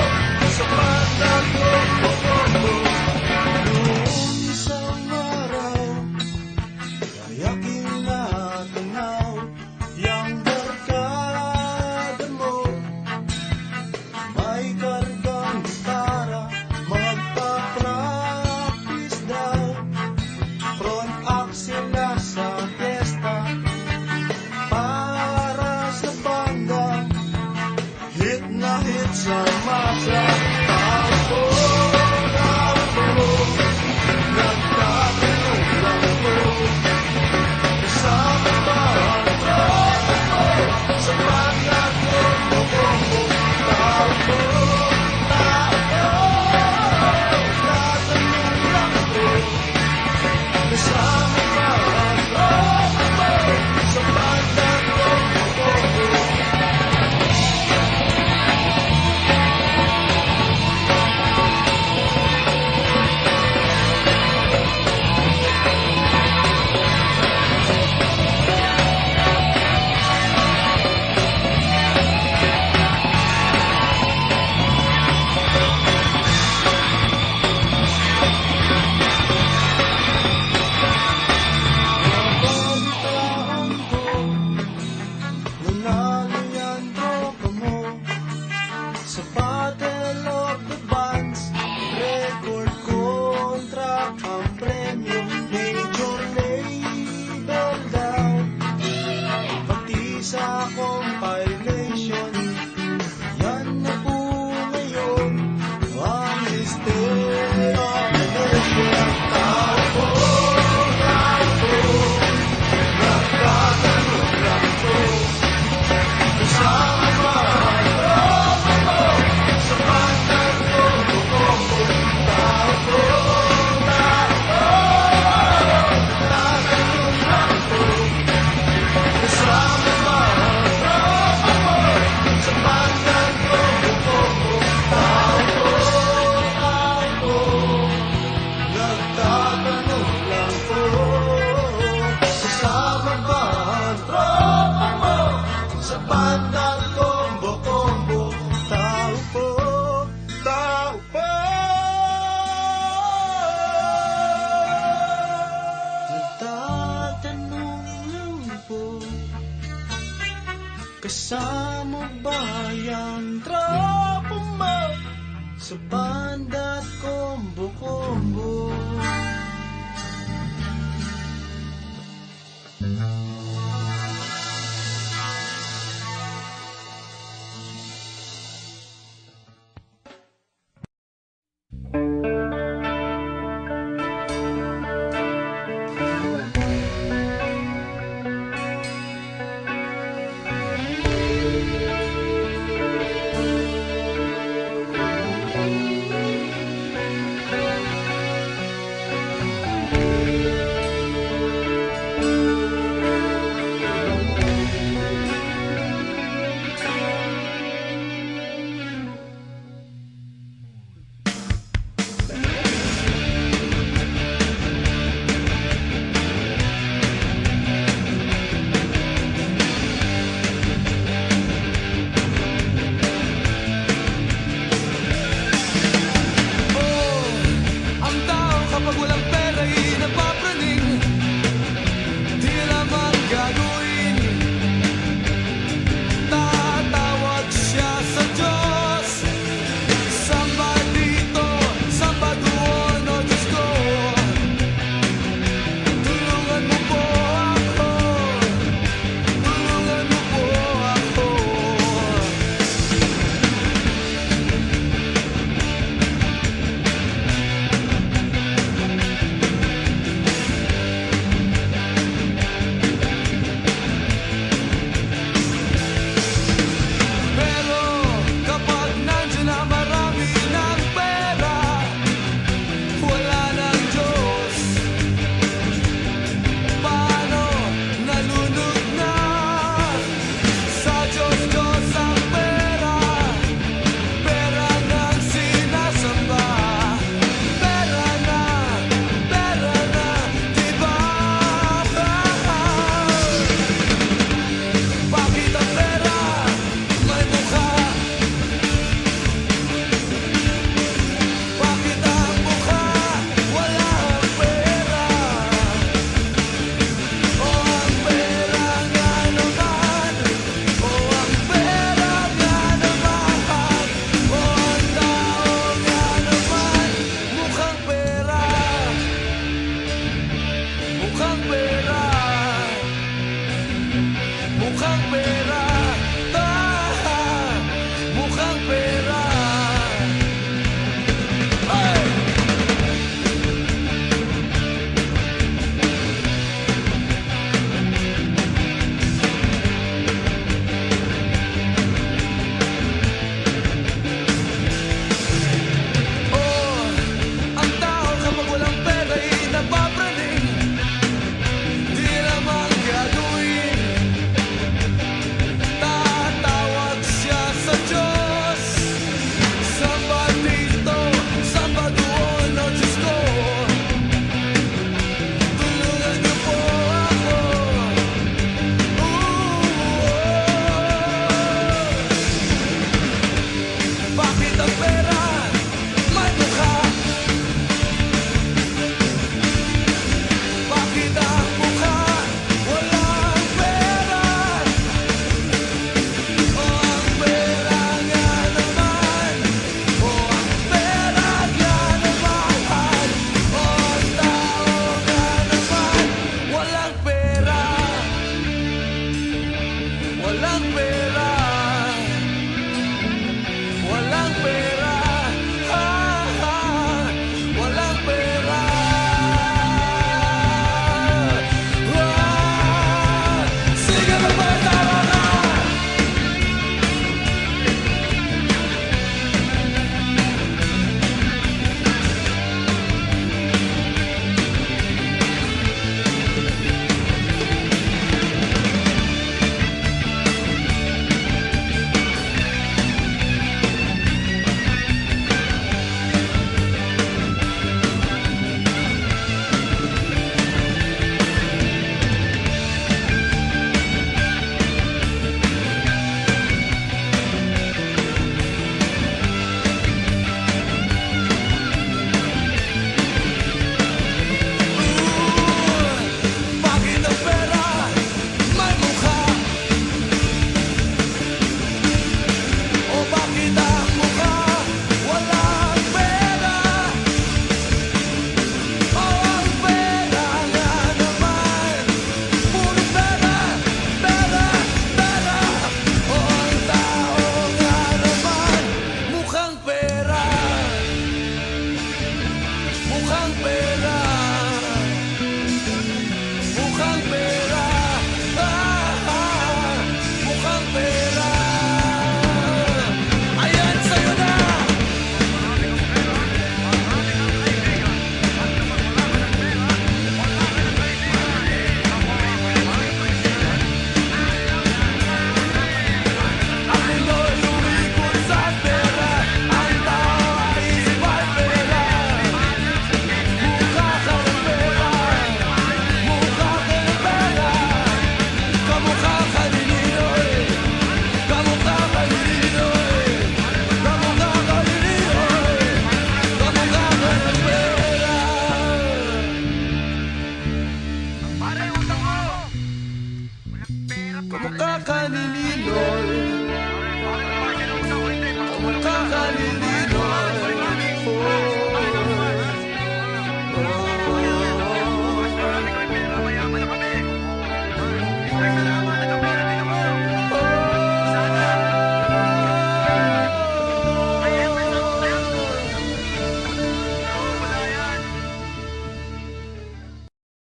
Sama sa tao, nagtatanong lang po, kasama ba ang tropa ko sa bandang kombo-kombo? Tao po, tatanong lang po, kasama ba ang tropa ko sa bandang kombo-kombo? Sa compilation, yan na po ngayon ang history of the nation. Tao po, nagtatanong lang po, kasama ba ang tropa mo sa bandang kombo-kombo? Tao po, nagtatanong lang po, kasama ba ang tropa mo sa bandang kombo-kombo? Tao po, nagtatanong lang po, kasama ba ang tropa mo sa bandang kombo-kombo? Tao po, tao po, nagtatanong lang po, kasama ba yung tropa mo sa banda at kombo-kombo?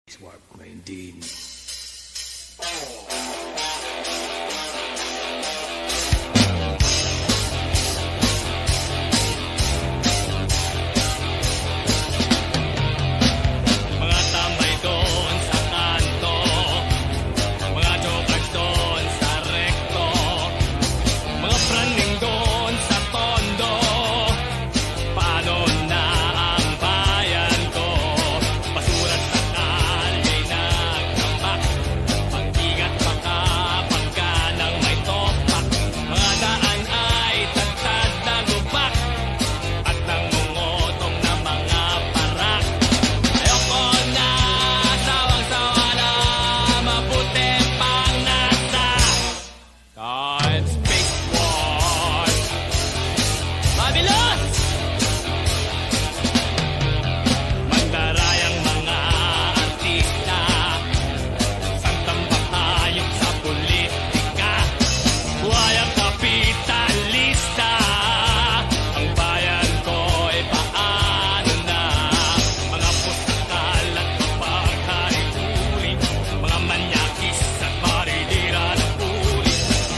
Smart mo indeed. Mga tambay doon sa kanto, mga jokers doon sa rekto, mga praning doon sa tondo. Paano na ang bayan ko? Basurat sa kalye nagtapak, pag-ingat baka pagka ng may topak. Mga daan ay tagtad na lubak at nangungutong na mga parak. Ayoko na, sawang-sawa na, mabuti pang nasa God's big war. Mabilos! Mandarayang mga artista, santambak hayop sa politika, buhay ang kapitalista. Ang bayan ko ay paano na? Mga pusakal at mapagharipuri, mga manyakis at maridira na puri,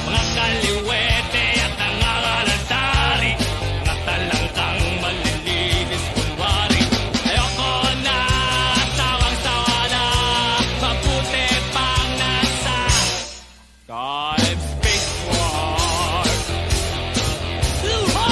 mga kaliwete at nangangalatari, mga talangkang malilinis kunwari. Ayoko na, sawang-sawa na, mabuti pang nasa God's big war. Luha!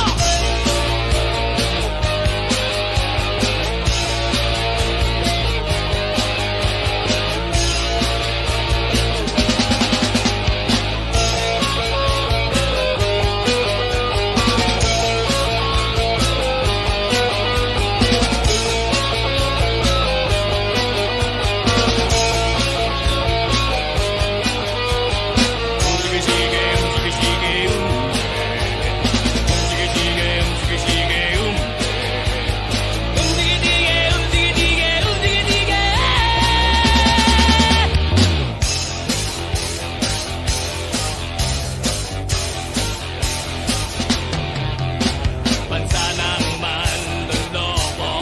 Bansa ng manloloko,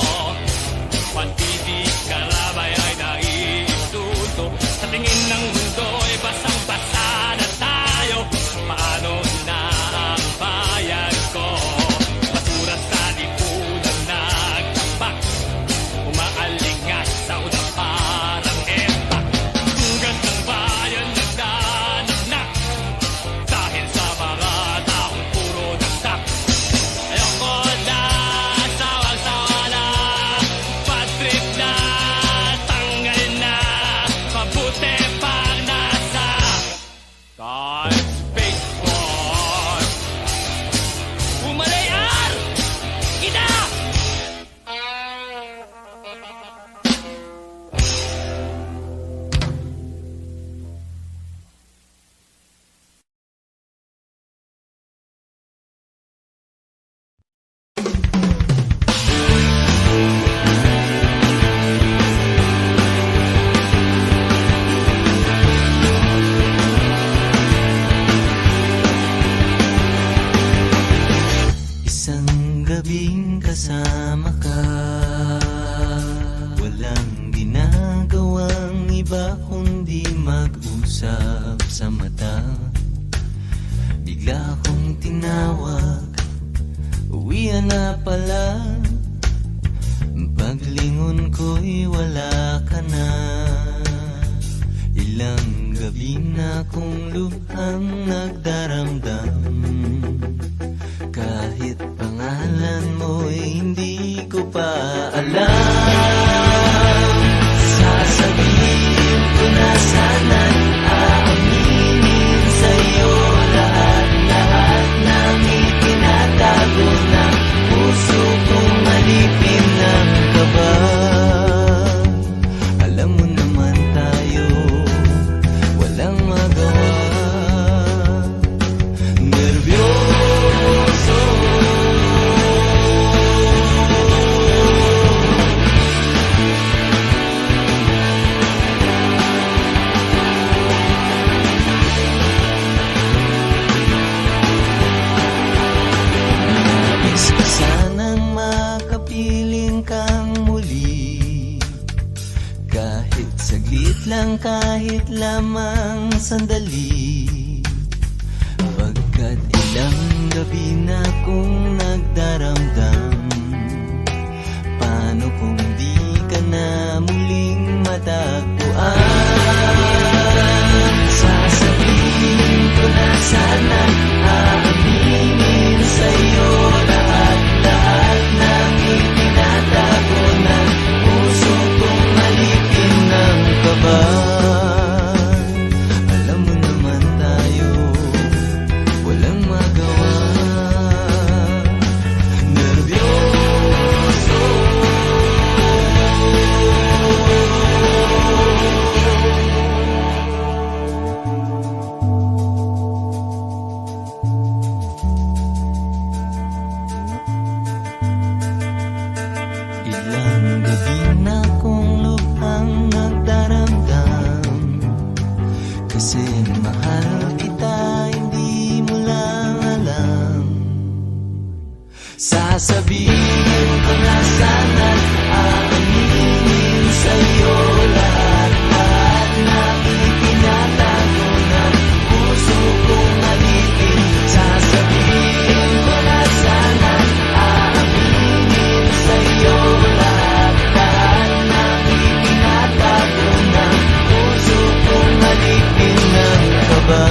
pag-ibig karabay ay naiisuto. Sa tingin ng mundo ay basang-basa na tayo. Paano na ang bayan ko? Basura sa lipunan nagtabak, umaalingas sa una parang epak. Sugat ng bayan nagdadagnak dahil sa mga taong puro dasdak. Ayoko na, sawang-sawa na, bad trip na, tanggal na, mabuti pang nasa God's big war. Umalayar! Ina! Isang gabing kasama ka, walang ginagawang iba kundi mag-usap sa mata. Bigla kong tinawag, uwian na pala. Paglingon ko'y wala ka na. Ilang gabi na kong lubhang nagdaramdam, kahit pangalan mo'y hindi ko pa alam. Sasabihin ko na sana'y aaminin sa'yo lahat ng itinatago ng puso kong malipin ng kaba. Alam mo naman tayo, walang magawa. Nervyoso Sanang makapiling kang muli, kahit saglit lang, kahit lamang sandali. Pagkat ilang gabi na kong nagdaramdam, paano kung di ka na muling matagpuan? Sasabihin ko na sana, aaminin sa'yo lahat-lahat ng itinatago ng puso kong alipin ng kaba. Alam mo naman tayo, walang magawa. Nervyoso, ilang gabi na kong lubhang nagdaramdam, kasi mahal kita, hindi mo lang alam. Sasabihin ko na sana, aaminin sa'yo lahat-lahat ng itinatago ng puso kong alipin. Sasabihin ko na sana, aaminin sa'yo lahat-lahat ng itinatago ng puso kong alipin ng kaba.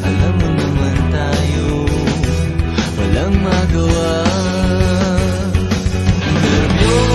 Alam mo naman tayo, walang magawa. Nervyoso,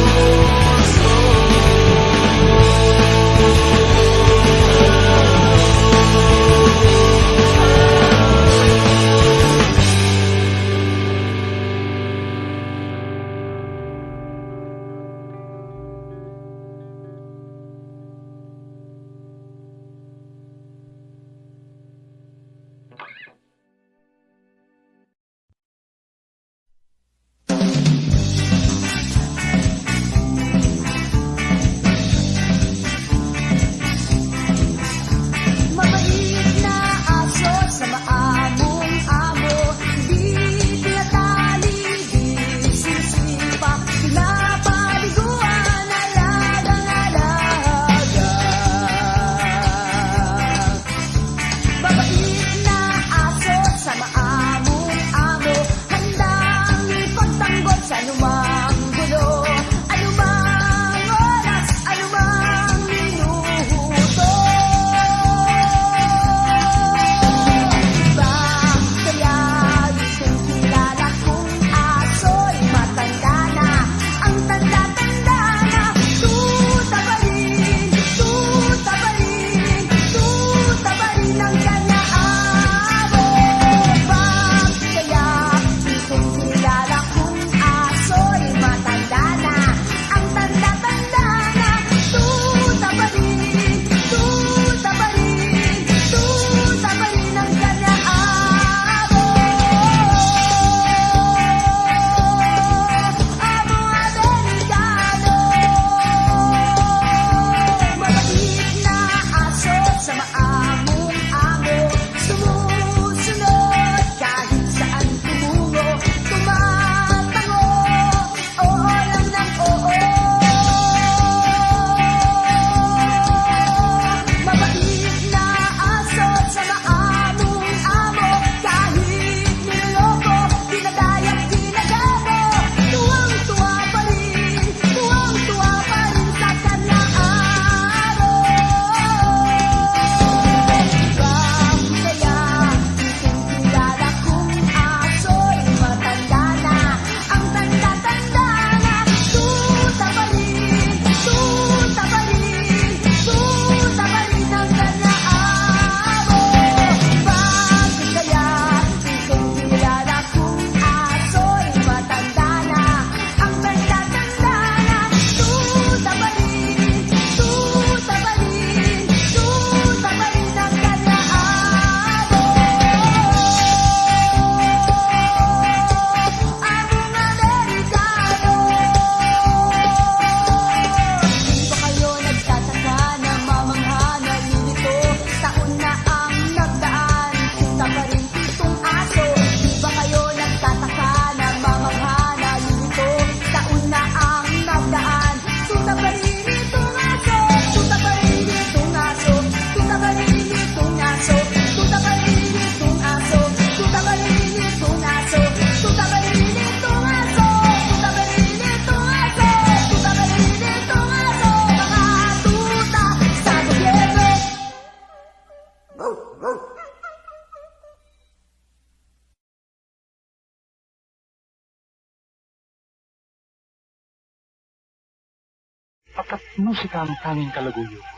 sapagkat musika ang tanging kalaguyo ko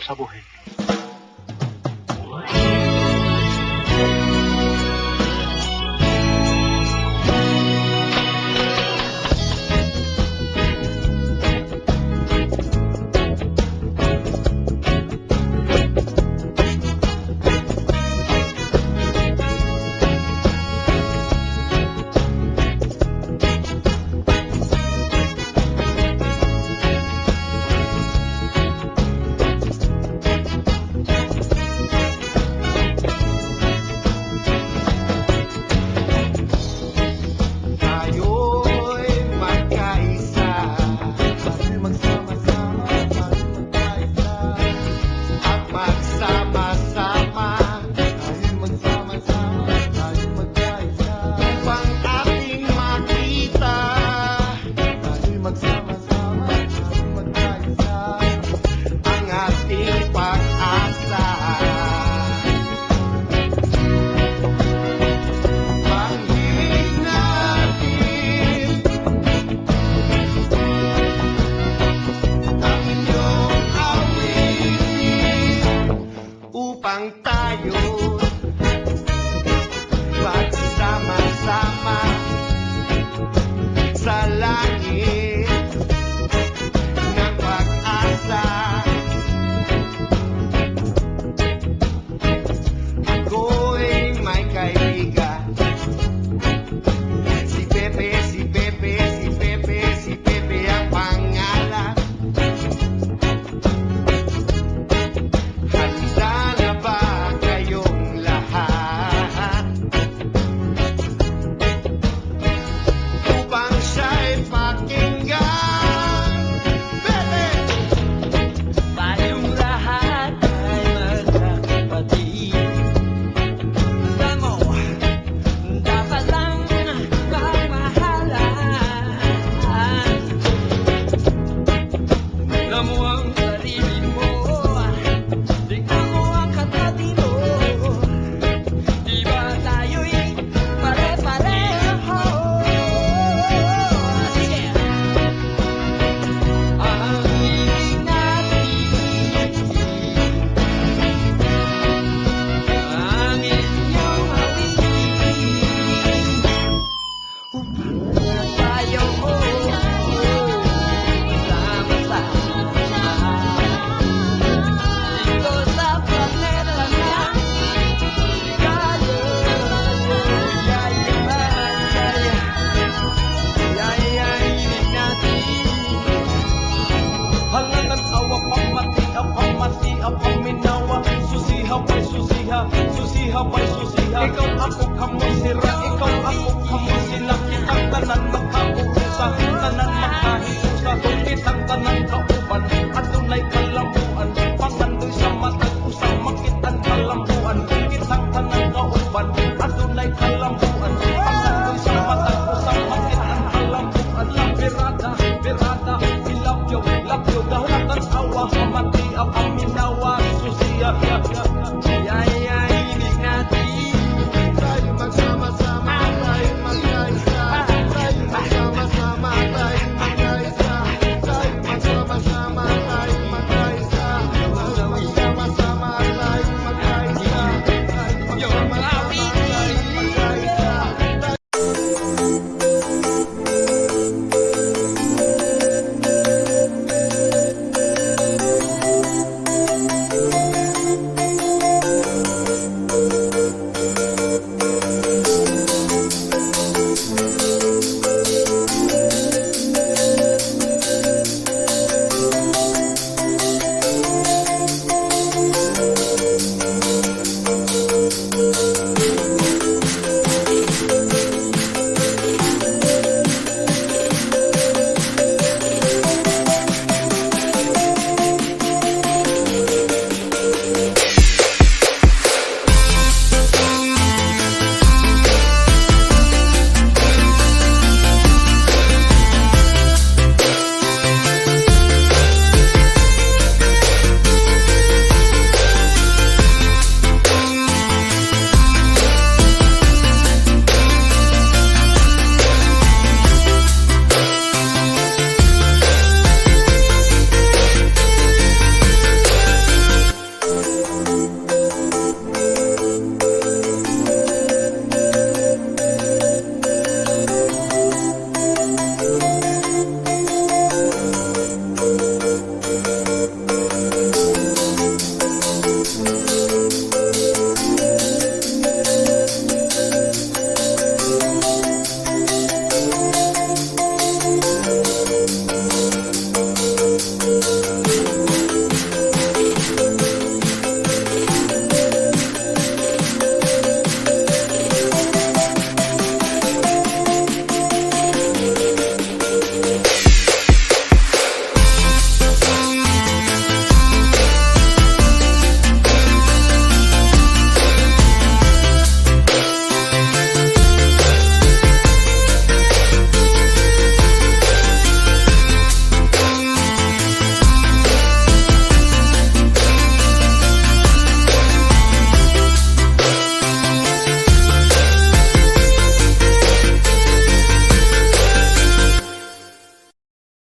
sa buhay.